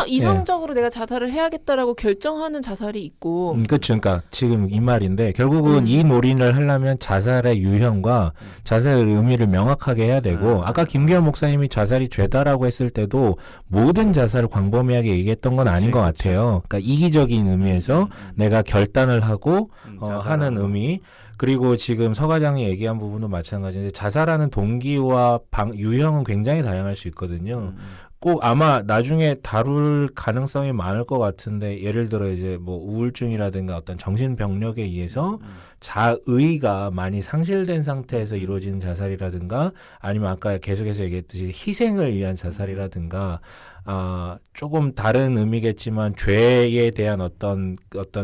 이성적으로 내가 자살을 해야겠다라고 결정하는 자살이 있고. 그렇죠. 그러니까 지금 이 말인데 결국은 이 논의를 하려면 자살의 유형과 자살의 의미를 명확하게 해야 되고 아까 김기현 목사님이 자살이 죄다라고 했을 때도 모든 자살을 광범위하게 얘기했던 건 아닌 것 같아요. 그러니까 이기적인 의미에서 내가 결단을 하고 하는 의미. 그리고 지금 서 과장이 얘기한 부분도 마찬가지인데 자살하는 동기와 유형은 굉장히 다양할 수 있거든요. 꼭 아마 나중에 다룰 가능성이 많을 것 같은데 예를 들어 이제 뭐 우울증이라든가 어떤 정신병력에 의해서 자의가 많이 상실된 상태에서 이루어지는 자살이라든가 아니면 아까 계속해서 얘기했듯이 희생을 위한 자살이라든가 조금 다른 의미겠지만 죄에 대한 어떤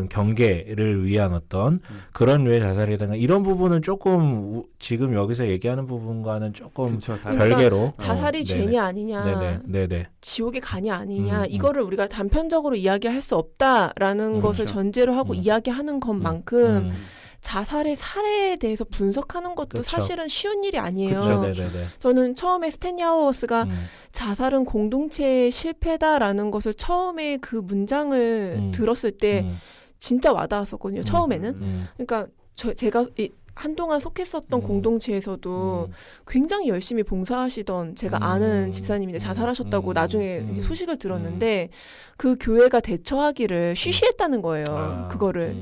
경계를 위한 어떤 그런 류의 자살이라든가 이런 부분은 조금 지금 여기서 얘기하는 부분과는 조금 그쵸, 별개로 자살이 죄냐 아니냐, 네네. 지옥에 가냐 아니냐 이거를 우리가 단편적으로 이야기할 수 없다라는 것을 전제로 하고 이야기하는 것만큼 자살의 사례에 대해서 분석하는 것도 그쵸. 사실은 쉬운 일이 아니에요. 그쵸, 네네네. 저는 처음에 스탠리 하워스가 자살은 공동체의 실패다라는 것을 처음에 그 문장을 들었을 때 진짜 와닿았었거든요. 처음에는. 그러니까 제가 한동안 속했었던 공동체에서도 굉장히 열심히 봉사하시던 제가 아는 집사님인데 자살하셨다고 나중에 이제 소식을 들었는데 그 교회가 대처하기를 쉬쉬했다는 거예요. 그거를.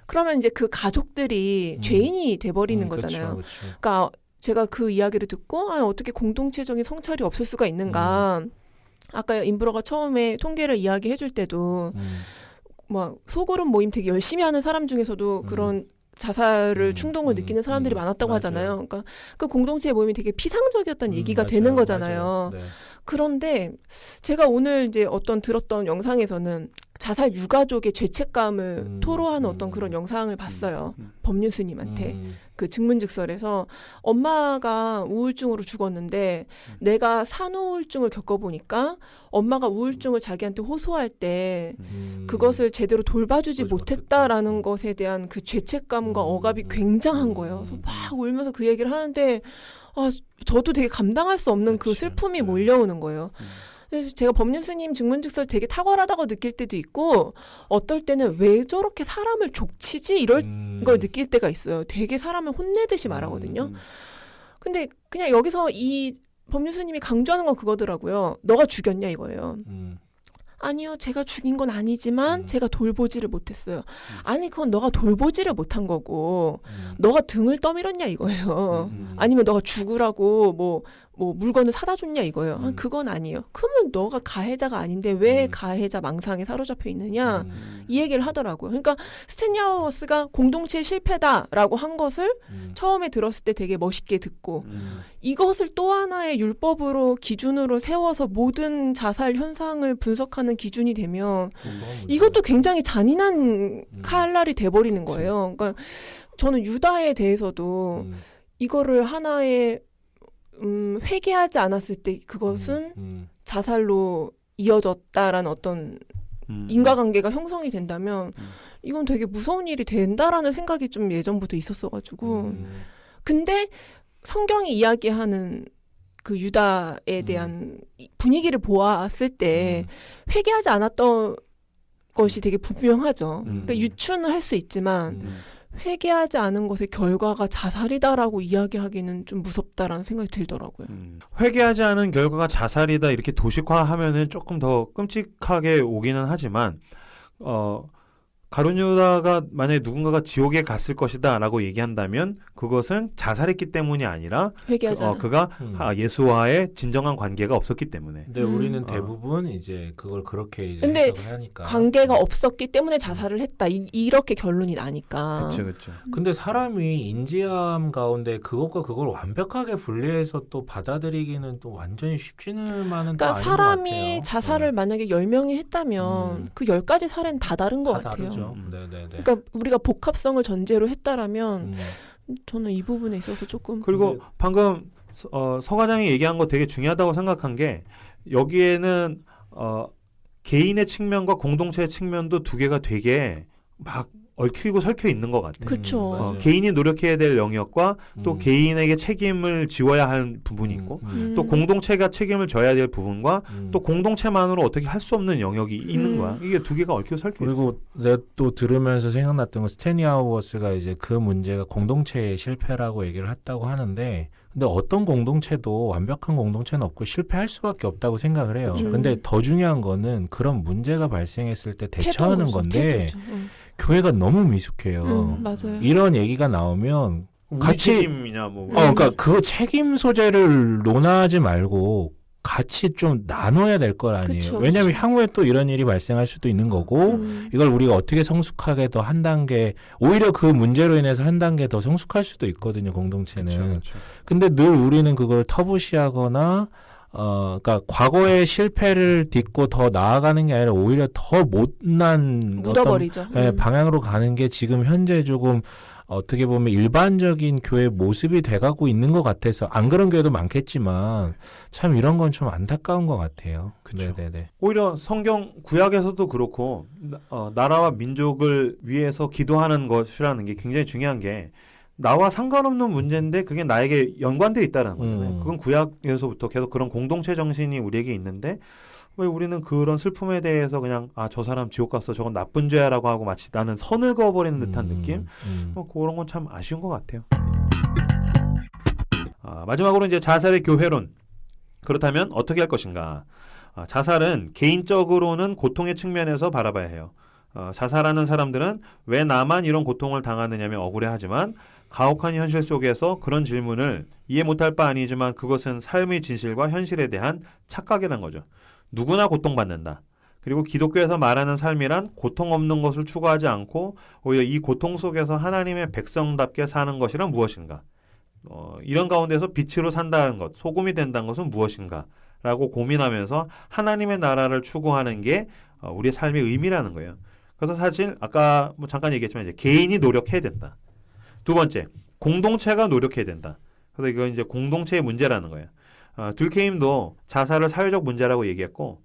그러면 이제 그 가족들이 죄인이 돼버리는 거잖아요. 그쵸. 그러니까 제가 그 이야기를 듣고 어떻게 공동체적인 성찰이 없을 수가 있는가. 아까 임브러가 처음에 통계를 이야기해줄 때도 막 소그룹 모임 되게 열심히 하는 사람 중에서도 그런 자살을 충동을 느끼는 사람들이 많았다고 맞아요. 하잖아요. 그러니까 그 공동체의 모임이 되게 피상적이었던 얘기가 맞아요. 되는 거잖아요. 네. 그런데 제가 오늘 이제 들었던 영상에서는 자살 유가족의 죄책감을 토로하는 어떤 그런 영상을 봤어요. 법률 스님한테. 그 증문즉설에서 엄마가 우울증으로 죽었는데 내가 산후우울증을 겪어보니까 엄마가 우울증을 자기한테 호소할 때 그것을 제대로 돌봐주지 못했다라는 것에 대한 그 죄책감과 억압이 굉장한 거예요. 그래서 막 울면서 그 얘기를 하는데 저도 되게 감당할 수 없는 그 슬픔이 몰려오는 거예요. 그래서 제가 법륜 스님 증문즉설 되게 탁월하다고 느낄 때도 있고 어떨 때는 왜 저렇게 사람을 족치지 이럴 걸 느낄 때가 있어요. 되게 사람을 혼내듯이 말하거든요. 근데 그냥 여기서 이 법륜 스님이 강조하는 건 그거더라고요. 너가 죽였냐 이거예요. 아니요, 제가 죽인 건 아니지만 제가 돌보지를 못했어요. 아니, 그건 너가 돌보지를 못한 거고 너가 등을 떠밀었냐 이거예요. 아니면 너가 죽으라고 뭐 물건을 사다 줬냐 이거예요. 그건 아니에요. 그러면 너가 가해자가 아닌데 왜 가해자 망상에 사로잡혀 있느냐 이 얘기를 하더라고요. 그러니까 스탠리 하워스가 공동체의 실패다라고 한 것을 처음에 들었을 때 되게 멋있게 듣고 이것을 또 하나의 율법으로 기준으로 세워서 모든 자살 현상을 분석하는 기준이 되면 이것도 굉장히 잔인한 칼날이 돼버리는 거예요. 그러니까 저는 유다에 대해서도 이거를 하나의 회개하지 않았을 때 그것은 자살로 이어졌다라는 어떤 인과관계가 형성이 된다면 이건 되게 무서운 일이 된다라는 생각이 좀 예전부터 있었어가지고 근데 성경이 이야기하는 그 유다에 대한 분위기를 보았을 때 회개하지 않았던 것이 되게 분명하죠. 그러니까 유추는 할 수 있지만 회개하지 않은 것의 결과가 자살이다라고 이야기하기는 좀 무섭다라는 생각이 들더라고요. 회개하지 않은 결과가 자살이다 이렇게 도식화하면은 조금 더 끔찍하게 오기는 하지만 가룟 유다가 만약에 누군가가 지옥에 갔을 것이다라고 얘기한다면 그것은 자살했기 때문이 아니라 회개하지 않아. 그가 예수와의 진정한 관계가 없었기 때문에. 근데 우리는 대부분 이제 그걸 그렇게 이제 근데 해석을 하니까. 관계가 없었기 때문에 자살을 했다. 이렇게 결론이 나니까. 그렇죠. 근데 사람이 인지함 가운데 그것과 그걸 완벽하게 분리해서 또 받아들이기는 또 완전히 쉽지는만은 또 그러니까 아닌 사람이 것 같아요. 자살을 만약에 10명이 했다면 그 10가지 사례는 다 다른 것 다 같아요. 다르죠. 네네네. 그러니까 우리가 복합성을 전제로 했다라면 저는 이 부분에 있어서 조금 그리고 방금 서 과장이 얘기한 거 되게 중요하다고 생각한 게 여기에는 개인의 측면과 공동체의 측면도 두 개가 되게 막 얽히고 설켜 있는 것 같아요. 그렇죠. 개인이 노력해야 될 영역과 또 개인에게 책임을 지워야 할 부분이 있고 또 공동체가 책임을 져야 될 부분과 또 공동체만으로 어떻게 할 수 없는 영역이 있는 거야. 이게 두 개가 얽히고 설켜 있어. 그리고 내가 또 들으면서 생각났던 건 스탠리 하워스가 이제 그 문제가 공동체의 실패라고 얘기를 했다고 하는데 근데 어떤 공동체도 완벽한 공동체는 없고 실패할 수밖에 없다고 생각을 해요. 근데 더 중요한 거는 그런 문제가 발생했을 때 대처하는 건데 교회가 너무 미숙해요. 맞아요. 이런 얘기가 나오면 우리 같이 책임이냐 뭐. 그러니까 그 책임 소재를 논하지 말고 같이 좀 나눠야 될 걸 아니에요. 그쵸, 왜냐하면 그쵸. 향후에 또 이런 일이 발생할 수도 있는 거고 이걸 우리가 어떻게 성숙하게 더 한 단계 오히려 그 문제로 인해서 한 단계 더 성숙할 수도 있거든요. 공동체는. 그쵸. 근데 늘 우리는 그걸 터부시하거나 그러니까 과거의 실패를 딛고 더 나아가는 게 아니라 오히려 더 못난 묻어버리죠. 어떤 방향으로 가는 게 지금 현재 조금 어떻게 보면 일반적인 교회 모습이 돼가고 있는 것 같아서 안 그런 교회도 많겠지만 참 이런 건 좀 안타까운 것 같아요. 그쵸. 네네네. 오히려 성경 구약에서도 그렇고 나라와 민족을 위해서 기도하는 것이라는 게 굉장히 중요한 게 나와 상관없는 문제인데 그게 나에게 연관돼 있다는 거잖아요. 그건 구약에서부터 계속 그런 공동체 정신이 우리에게 있는데 왜 우리는 그런 슬픔에 대해서 그냥 저 사람 지옥 갔어 저건 나쁜 죄야라고 하고 마치 나는 선을 그어버리는 듯한 느낌 그런 건 참 아쉬운 것 같아요. 마지막으로 이제 자살의 교회론. 그렇다면 어떻게 할 것인가? 자살은 개인적으로는 고통의 측면에서 바라봐야 해요. 자살하는 사람들은 왜 나만 이런 고통을 당하느냐며 억울해하지만 가혹한 현실 속에서 그런 질문을 이해 못할 바 아니지만 그것은 삶의 진실과 현실에 대한 착각이란 거죠. 누구나 고통받는다. 그리고 기독교에서 말하는 삶이란 고통 없는 것을 추구하지 않고 오히려 이 고통 속에서 하나님의 백성답게 사는 것이란 무엇인가? 이런 가운데서 빛으로 산다는 것, 소금이 된다는 것은 무엇인가? 라고 고민하면서 하나님의 나라를 추구하는 게 우리의 삶의 의미라는 거예요. 그래서 사실 아까 잠깐 얘기했지만 이제 개인이 노력해야 된다. 두 번째, 공동체가 노력해야 된다. 그래서 이건 이제 공동체의 문제라는 거예요. 둘케임도 자살을 사회적 문제라고 얘기했고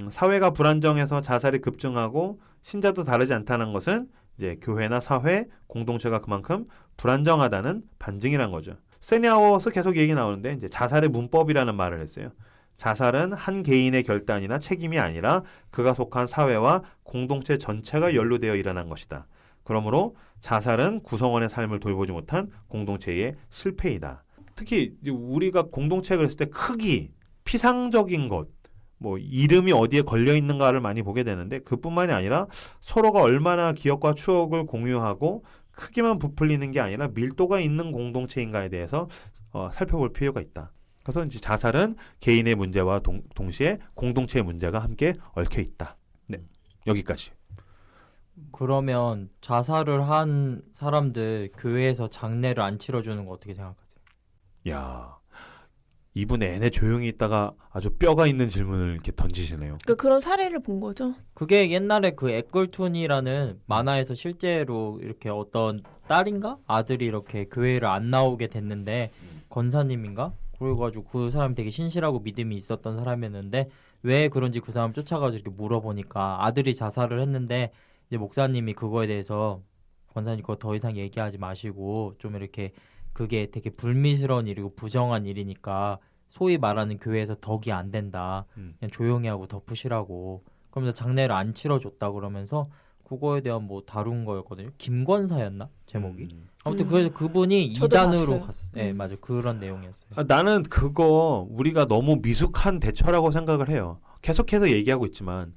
사회가 불안정해서 자살이 급증하고 신자도 다르지 않다는 것은 이제 교회나 사회, 공동체가 그만큼 불안정하다는 반증이란 거죠. 세니아워스 계속 얘기 나오는데 이제 자살의 문법이라는 말을 했어요. 자살은 한 개인의 결단이나 책임이 아니라 그가 속한 사회와 공동체 전체가 연루되어 일어난 것이다. 그러므로 자살은 구성원의 삶을 돌보지 못한 공동체의 실패이다. 특히 우리가 공동체 그랬을 때 크기, 피상적인 것, 뭐 이름이 어디에 걸려 있는가를 많이 보게 되는데 그뿐만이 아니라 서로가 얼마나 기억과 추억을 공유하고 크기만 부풀리는 게 아니라 밀도가 있는 공동체인가에 대해서 살펴볼 필요가 있다. 그래서 이제 자살은 개인의 문제와 동시에 공동체의 문제가 함께 얽혀 있다. 네, 여기까지. 그러면 자살을 한 사람들 교회에서 장례를 안 치러주는 거 어떻게 생각하세요? 야, 이분 내내 조용히 있다가 아주 뼈가 있는 질문을 이렇게 던지시네요. 그러니까 그런 사례를 본 거죠. 그게 옛날에 그 에끌툰이라는 만화에서 실제로 이렇게 어떤 딸인가 아들이 이렇게 교회를 안 나오게 됐는데 권사님인가? 그래가지고 그 사람이 되게 신실하고 믿음이 있었던 사람이었는데 왜 그런지 그 사람 쫓아가서 이렇게 물어보니까 아들이 자살을 했는데 이제 목사님이 그거에 대해서 권사님 그거 더 이상 얘기하지 마시고 좀 이렇게 그게 되게 불미스러운 일이고 부정한 일이니까 소위 말하는 교회에서 덕이 안 된다. 그냥 조용히 하고 덮으시라고. 그러면서 장례를 안 치러줬다 그러면서 그거에 대한 뭐 다룬 거였거든요. 김권사였나? 제목이. 아무튼 그래서 그분이 저도 2단으로 봤어요. 갔었어요. 네, 맞아요. 그런 내용이었어요. 나는 그거 우리가 너무 미숙한 대처라고 생각을 해요. 계속해서 얘기하고 있지만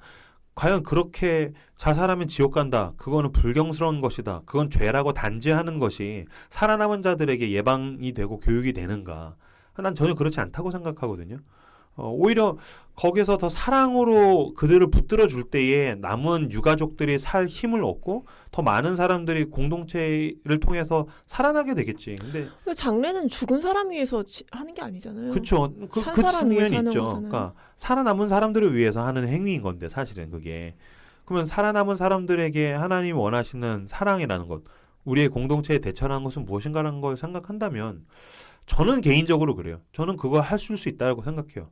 과연 그렇게 자살하면 지옥 간다. 그거는 불경스러운 것이다. 그건 죄라고 단죄하는 것이 살아남은 자들에게 예방이 되고 교육이 되는가. 난 전혀 그렇지 않다고 생각하거든요. 오히려 거기서 더 사랑으로 그들을 붙들어 줄 때에 남은 유가족들이 살 힘을 얻고 더 많은 사람들이 공동체를 통해서 살아나게 되겠지. 근데 장례는 죽은 사람 위해서 하는 게 아니잖아요. 그렇죠. 그 사람 위해서 측면이 하는 있죠. 거잖아요. 그러니까 살아남은 사람들을 위해서 하는 행위인 건데 사실은 그게. 그러면 살아남은 사람들에게 하나님이 원하시는 사랑이라는 것, 우리의 공동체에 대처하는 것은 무엇인가라는 걸 생각한다면 저는 개인적으로 그래요. 저는 그거 할 수 있다고 생각해요.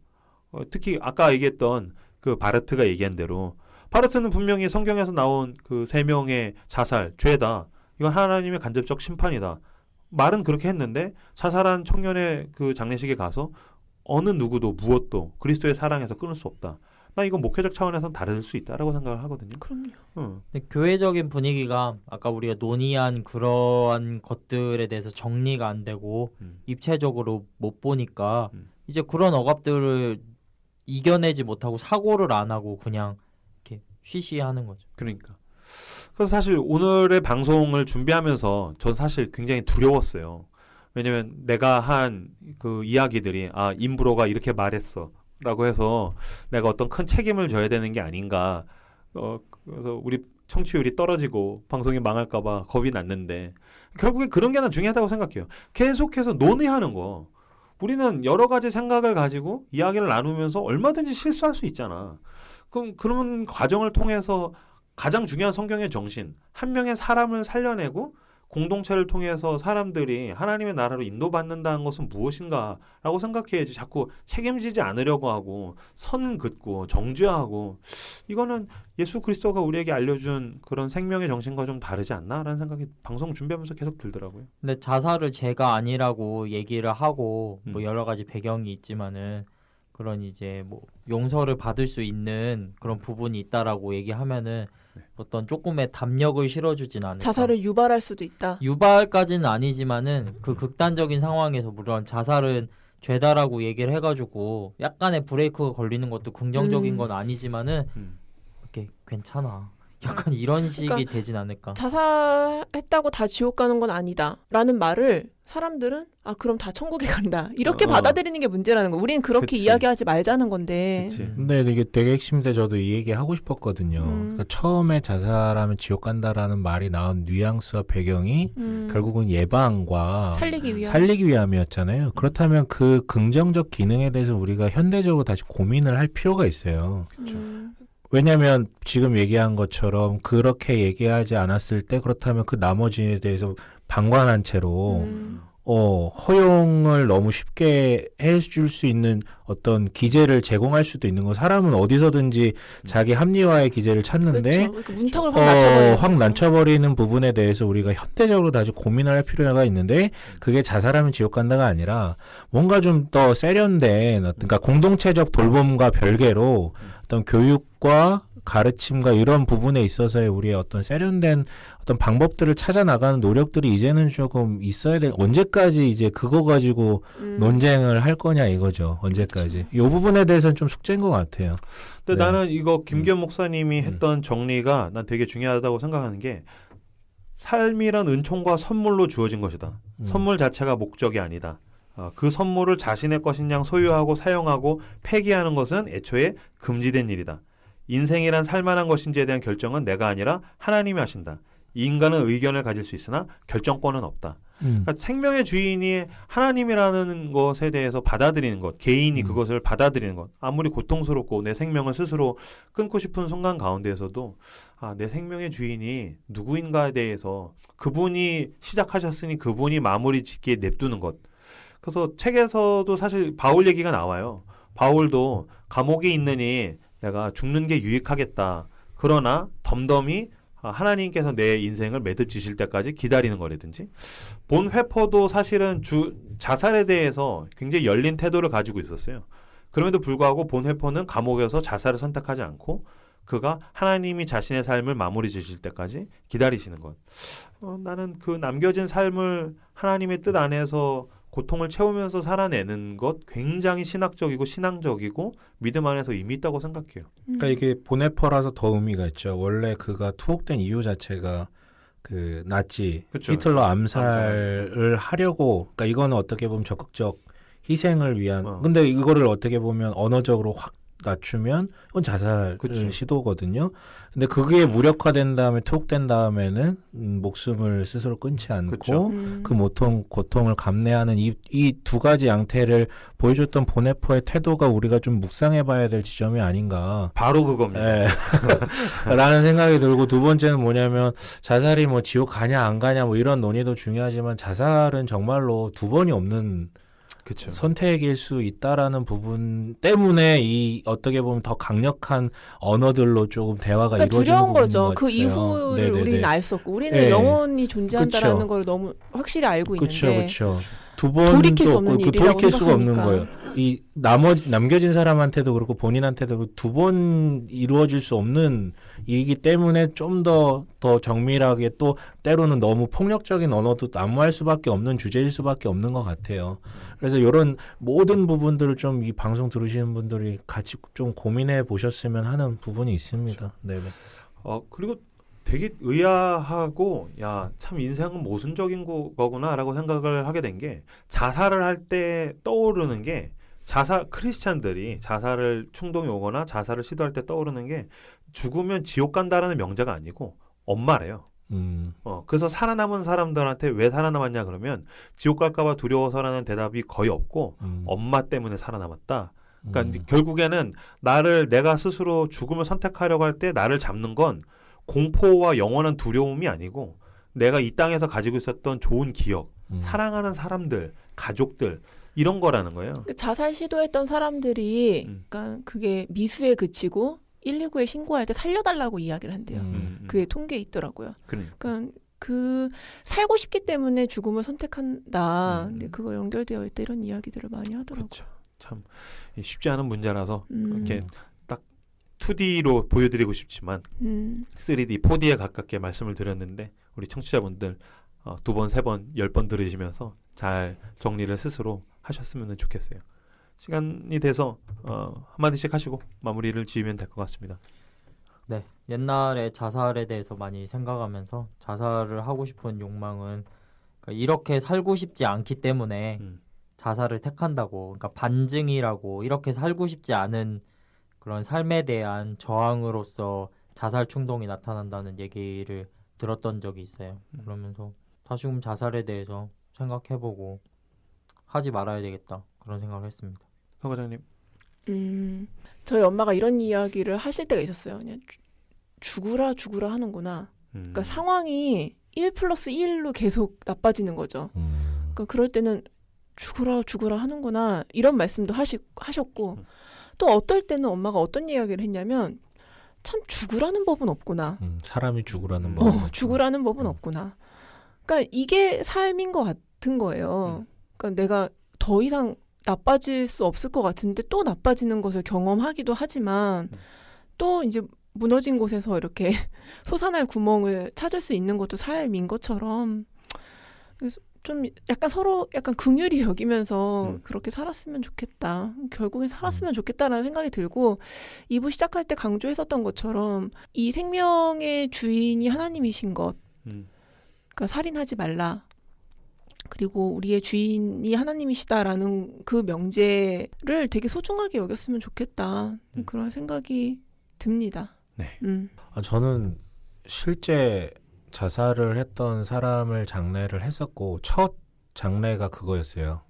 특히 아까 얘기했던 그 바르트가 얘기한 대로 바르트는 분명히 성경에서 나온 그 3명의 자살, 죄다. 이건 하나님의 간접적 심판이다. 말은 그렇게 했는데 자살한 청년의 그 장례식에 가서 어느 누구도 무엇도 그리스도의 사랑에서 끊을 수 없다. 나 이건 목회적 차원에서는 다를 수 있다라고 생각을 하거든요. 그럼요. 근데 교회적인 분위기가 아까 우리가 논의한 그러한 것들에 대해서 정리가 안 되고 입체적으로 못 보니까 이제 그런 억압들을 이겨내지 못하고 사고를 안 하고 그냥 이렇게 쉬쉬하는 거죠. 그러니까. 그래서 사실 오늘의 방송을 준비하면서 전 사실 굉장히 두려웠어요. 왜냐면 내가 한 그 이야기들이 인브로가 이렇게 말했어. 자살이라고 해서 내가 어떤 큰 책임을 져야 되는 게 아닌가. 그래서 우리 청취율이 떨어지고 방송이 망할까봐 겁이 났는데 결국에 그런 게 하나 중요하다고 생각해요. 계속해서 논의하는 거. 우리는 여러 가지 생각을 가지고 이야기를 나누면서 얼마든지 실수할 수 있잖아. 그럼 그런 과정을 통해서 가장 중요한 성경의 정신, 한 명의 사람을 살려내고 공동체를 통해서 사람들이 하나님의 나라로 인도받는다는 것은 무엇인가라고 생각해야지 자꾸 책임지지 않으려고 하고 선 긋고 정죄하고 이거는 예수 그리스도가 우리에게 알려준 그런 생명의 정신과 좀 다르지 않나라는 생각이 방송 준비하면서 계속 들더라고요. 근데 자살을 죄가 아니라고 얘기를 하고 뭐 여러 가지 배경이 있지만은 그런 이제 뭐 용서를 받을 수 있는 그런 부분이 있다라고 얘기하면은 어떤 조금의 담력을 실어주진 않을까. 자살을 유발할 수도 있다. 유발까지는 아니지만은 그 극단적인 상황에서 물론 자살은 죄다라고 얘기를 해가지고 약간의 브레이크가 걸리는 것도 긍정적인 건 아니지만은 이렇게 괜찮아. 약간 이런 식이 그러니까 되진 않을까. 자살했다고 다 지옥 가는 건 아니다. 라는 말을 사람들은 그럼 다 천국에 간다. 이렇게 받아들이는 게 문제라는 거. 우리는 그렇게 그치. 이야기하지 말자는 건데. 근데 이게 되게 핵심인데 저도 이 얘기 하고 싶었거든요. 그러니까 처음에 자살하면 지옥 간다라는 말이 나온 뉘앙스와 배경이 결국은 예방과 살리기 위함이었잖아요. 그렇다면 그 긍정적 기능에 대해서 우리가 현대적으로 다시 고민을 할 필요가 있어요. 왜냐하면 지금 얘기한 것처럼 그렇게 얘기하지 않았을 때 그렇다면 그 나머지에 대해서 방관한 채로 허용을 너무 쉽게 해줄 수 있는 어떤 기제를 제공할 수도 있는 거. 사람은 어디서든지 자기 합리화의 기제를 찾는데 그렇죠. 문턱을 확 낮춰버리는 부분에 대해서 우리가 현대적으로 다시 고민을 할 필요가 있는데 그게 자살하면 지옥 간다가 아니라 뭔가 좀 더 세련된 그러니까 공동체적 돌봄과 별개로 어떤 교육과 가르침과 이런 부분에 있어서의 우리의 어떤 세련된 어떤 방법들을 찾아 나가는 노력들이 이제는 조금 있어야 돼. 언제까지 이제 그거 가지고 논쟁을 할 거냐 이거죠. 언제까지. 이 부분에 대해서는 좀 숙제인 것 같아요. 근데 나는 이거 김기현 목사님이 했던 정리가 난 되게 중요하다고 생각하는 게 삶이란 은총과 선물로 주어진 것이다. 선물 자체가 목적이 아니다. 그 선물을 자신의 것인 양 소유하고 사용하고 폐기하는 것은 애초에 금지된 일이다. 인생이란 살만한 것인지에 대한 결정은 내가 아니라 하나님이 하신다. 이 인간은 의견을 가질 수 있으나 결정권은 없다. 그러니까 생명의 주인이 하나님이라는 것에 대해서 받아들이는 것, 개인이 그것을 받아들이는 것, 아무리 고통스럽고 내 생명을 스스로 끊고 싶은 순간 가운데에서도 내 생명의 주인이 누구인가에 대해서 그분이 시작하셨으니 그분이 마무리 짓기에 냅두는 것. 그래서 책에서도 사실 바울 얘기가 나와요. 바울도 감옥에 있느니 내가 죽는 게 유익하겠다. 그러나 덤덤히 하나님께서 내 인생을 매듭지실 때까지 기다리는 거라든지 본 회퍼도 사실은 자살에 대해서 굉장히 열린 태도를 가지고 있었어요. 그럼에도 불구하고 본 회퍼는 감옥에서 자살을 선택하지 않고 그가 하나님이 자신의 삶을 마무리 지실 때까지 기다리시는 것. 나는 그 남겨진 삶을 하나님의 뜻 안에서 고통을 채우면서 살아내는 것 굉장히 신학적이고 신앙적이고 믿음 안에서 의미 있다고 생각해요. 그러니까 이게 보네퍼라서 더 의미가 있죠. 원래 그가 투옥된 이유 자체가 그 나치 그쵸. 히틀러 암살을 하려고 그러니까 이거는 어떻게 보면 적극적 희생을 위한 근데 이거를 어떻게 보면 언어적으로 확 낮추면 이건 자살 시도거든요. 근데 그게 무력화된 다음에 투옥된 다음에는 목숨을 스스로 끊지 않고 그 고통을 감내하는 이 두 가지 양태를 보여줬던 보네퍼의 태도가 우리가 좀 묵상해봐야 될 지점이 아닌가. 바로 그겁니다. 네. 라는 생각이 들고 두 번째는 뭐냐면 자살이 뭐 지옥 가냐 안 가냐 뭐 이런 논의도 중요하지만 자살은 정말로 두 번이 없는 그쵸. 선택일 수 있다라는 부분 때문에 이 어떻게 보면 더 강력한 언어들로 조금 대화가 이루어지는 두려운 부분인 거죠. 것 그 같아요. 이후를 네네네. 우리는 알 수 없고 우리는 영원히 존재한다라는 그쵸. 걸 너무 확실히 알고 그렇죠, 있는데 그렇죠. 두 번도 돌이킬 수 없는 일이라고 돌이킬 수가 없는 생각하니까. 거예요. 이 남겨진 사람한테도 그렇고 본인한테도 두 번 이루어질 수 없는 일이기 때문에 좀 더 정밀하게 또 때로는 너무 폭력적인 언어도 난무할 수밖에 없는 주제일 수밖에 없는 것 같아요. 그래서 이런 모든 부분들을 좀 이 방송 들으시는 분들이 같이 좀 고민해 보셨으면 하는 부분이 있습니다. 네. 그리고 되게 의아하고 참 인생은 모순적인 거구나라고 생각을 하게 된 게 자살을 할 때 떠오르는 게 크리스찬들이 자살을 충동이 오거나 자살을 시도할 때 떠오르는 게 죽으면 지옥 간다라는 명제가 아니고 엄마래요. 그래서 살아남은 사람들한테 왜 살아남았냐 그러면 지옥 갈까봐 두려워서라는 대답이 거의 없고 엄마 때문에 살아남았다. 그러니까 결국에는 내가 스스로 죽음을 선택하려고 할 때 나를 잡는 건 공포와 영원한 두려움이 아니고 내가 이 땅에서 가지고 있었던 좋은 기억, 사랑하는 사람들, 가족들 이런 거라는 거예요. 자살 시도했던 사람들이 그러니까 그게 미수에 그치고 119에 신고할 때 살려달라고 이야기를 한대요. 그게 통계에 있더라고요. 그러니까 그 살고 싶기 때문에 죽음을 선택한다. 근데 그거 연결되어 있다 이런 이야기들을 많이 하더라고요. 그렇죠. 참 쉽지 않은 문제라서 이렇게 딱 2D로 보여드리고 싶지만 3D, 4D에 가깝게 말씀을 드렸는데 우리 청취자분들 2번, 3번, 10번 들으시면서 잘 정리를 스스로 하셨으면 좋겠어요. 시간이 돼서 한마디씩 하시고 마무리를 지으면 될 것 같습니다. 네, 옛날에 자살에 대해서 많이 생각하면서 자살을 하고 싶은 욕망은 그러니까 이렇게 살고 싶지 않기 때문에 자살을 택한다고, 그러니까 반증이라고 이렇게 살고 싶지 않은 그런 삶에 대한 저항으로서 자살 충동이 나타난다는 얘기를 들었던 적이 있어요. 그러면서 다시금 자살에 대해서 생각해보고 하지 말아야 되겠다 그런 생각을 했습니다. 서 과장님. 저희 엄마가 이런 이야기를 하실 때가 있었어요. 그냥 죽으라 하는구나. 그러니까 상황이 1+1로 계속 나빠지는 거죠. 그러니까 그럴 때는 죽으라 하는구나 이런 말씀도 하셨고 또 어떨 때는 엄마가 어떤 이야기를 했냐면 참 죽으라는 법은 없구나. 사람이 죽으라는 법은 없구나. 죽으라는 법은 없구나. 그러니까 이게 삶인 것 같은 거예요. 그러니까 내가 더 이상 나빠질 수 없을 것 같은데 또 나빠지는 것을 경험하기도 하지만 또 이제 무너진 곳에서 이렇게 솟아날 구멍을 찾을 수 있는 것도 삶인 것처럼 그래서 좀 약간 서로 약간 긍휼히 여기면서 그렇게 살았으면 좋겠다. 결국엔 살았으면 좋겠다라는 생각이 들고 2부 시작할 때 강조했었던 것처럼 이 생명의 주인이 하나님이신 것. 그러니까 살인하지 말라. 그리고 우리의 주인이 하나님이시다라는 그 명제를 되게 소중하게 여겼으면 좋겠다. 그런 생각이 듭니다. 네. 저는 실제 자살을 했던 사람을 장례를 했었고 첫 장례가 그거였어요.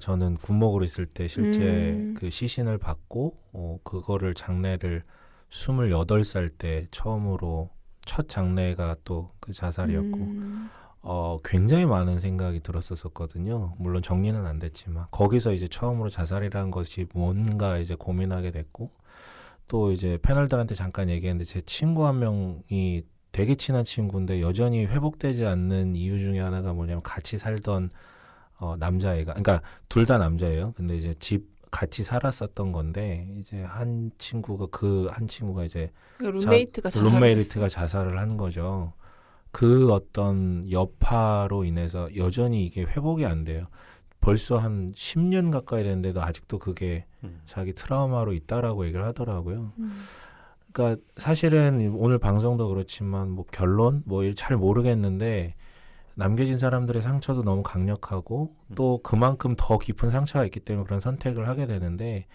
저는 군목으로 있을 때 실제 그 시신을 받고 그거를 장례를 28살 때 처음으로 첫 장례가 또 그 자살이었고 굉장히 많은 생각이 들었었거든요. 물론 정리는 안 됐지만 거기서 이제 처음으로 자살이라는 것이 뭔가 이제 고민하게 됐고 또 이제 패널들한테 잠깐 얘기했는데 제 친구 한 명이 되게 친한 친구인데 여전히 회복되지 않는 이유 중에 하나가 뭐냐면 같이 살던 남자애가 그러니까 둘 다 남자예요. 근데 이제 집 같이 살았었던 건데 이제 한 친구가 이제 룸메이트가 자살을 한 거죠. 그 어떤 여파로 인해서 여전히 이게 회복이 안 돼요. 벌써 한 10년 가까이 됐는데도 아직도 그게 자기 트라우마로 있다라고 얘기를 하더라고요. 그러니까 사실은 오늘 방송도 그렇지만 뭐 결론 잘 모르겠는데 남겨진 사람들의 상처도 너무 강력하고 또 그만큼 더 깊은 상처가 있기 때문에 그런 선택을 하게 되는데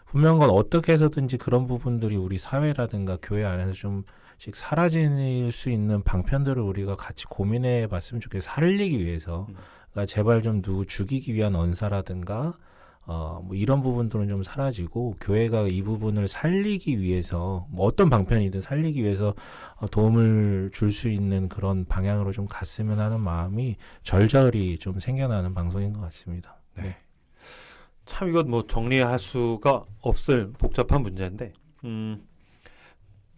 분명한 건 어떻게 해서든지 그런 부분들이 우리 사회라든가 교회 안에서 좀씩 사라질 수 있는 방편들을 우리가 같이 고민해 봤으면 좋겠어요. 살리기 위해서. 그러니까 제발 좀 누구 죽이기 위한 언사라든가 뭐 이런 부분들은 좀 사라지고 교회가 이 부분을 살리기 위해서 뭐 어떤 방편이든 살리기 위해서 도움을 줄 수 있는 그런 방향으로 좀 갔으면 하는 마음이 절절히 좀 생겨나는 방송인 것 같습니다. 네. 참 이건 뭐 정리할 수가 없을 복잡한 문제인데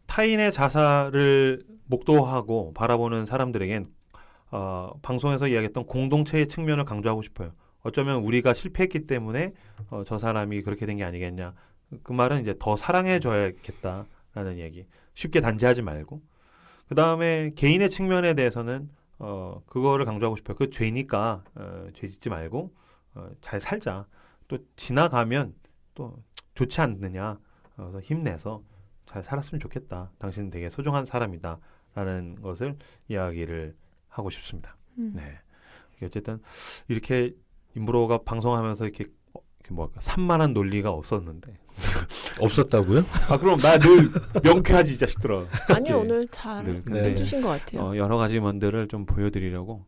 타인의 자살을 목도하고 바라보는 사람들에겐 방송에서 이야기했던 공동체의 측면을 강조하고 싶어요. 어쩌면 우리가 실패했기 때문에 저 사람이 그렇게 된 게 아니겠냐. 그 말은 이제 더 사랑해줘야겠다라는 얘기. 쉽게 단죄하지 말고. 그 다음에 개인의 측면에 대해서는 그거를 강조하고 싶어요. 그 죄니까 죄 짓지 말고 잘 살자. 또 지나가면 또 좋지 않느냐. 그래서 힘내서 잘 살았으면 좋겠다. 당신은 되게 소중한 사람이다라는 것을 이야기를 하고 싶습니다. 네. 어쨌든 이렇게 임브로가 방송하면서 이렇게 뭐 산만한 논리가 없었는데 없었다고요? 그럼 나 늘 명쾌하지 이 자식들아. 아니요, 오늘 잘 네. 해주신 것 같아요. 여러 가지 면들을 좀 보여드리려고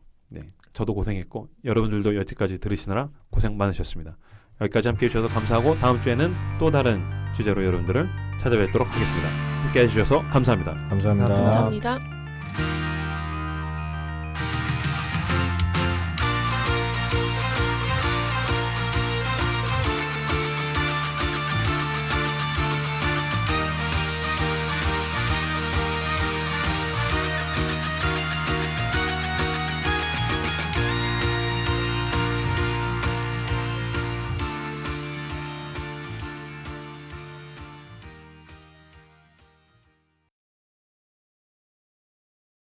저도 고생했고 여러분들도 여태까지 들으시느라 고생 많으셨습니다. 여기까지 함께해 주셔서 감사하고 다음 주에는 또 다른 주제로 여러분들을 찾아뵙도록 하겠습니다. 함께해 주셔서 감사합니다. 감사합니다. 감사합니다.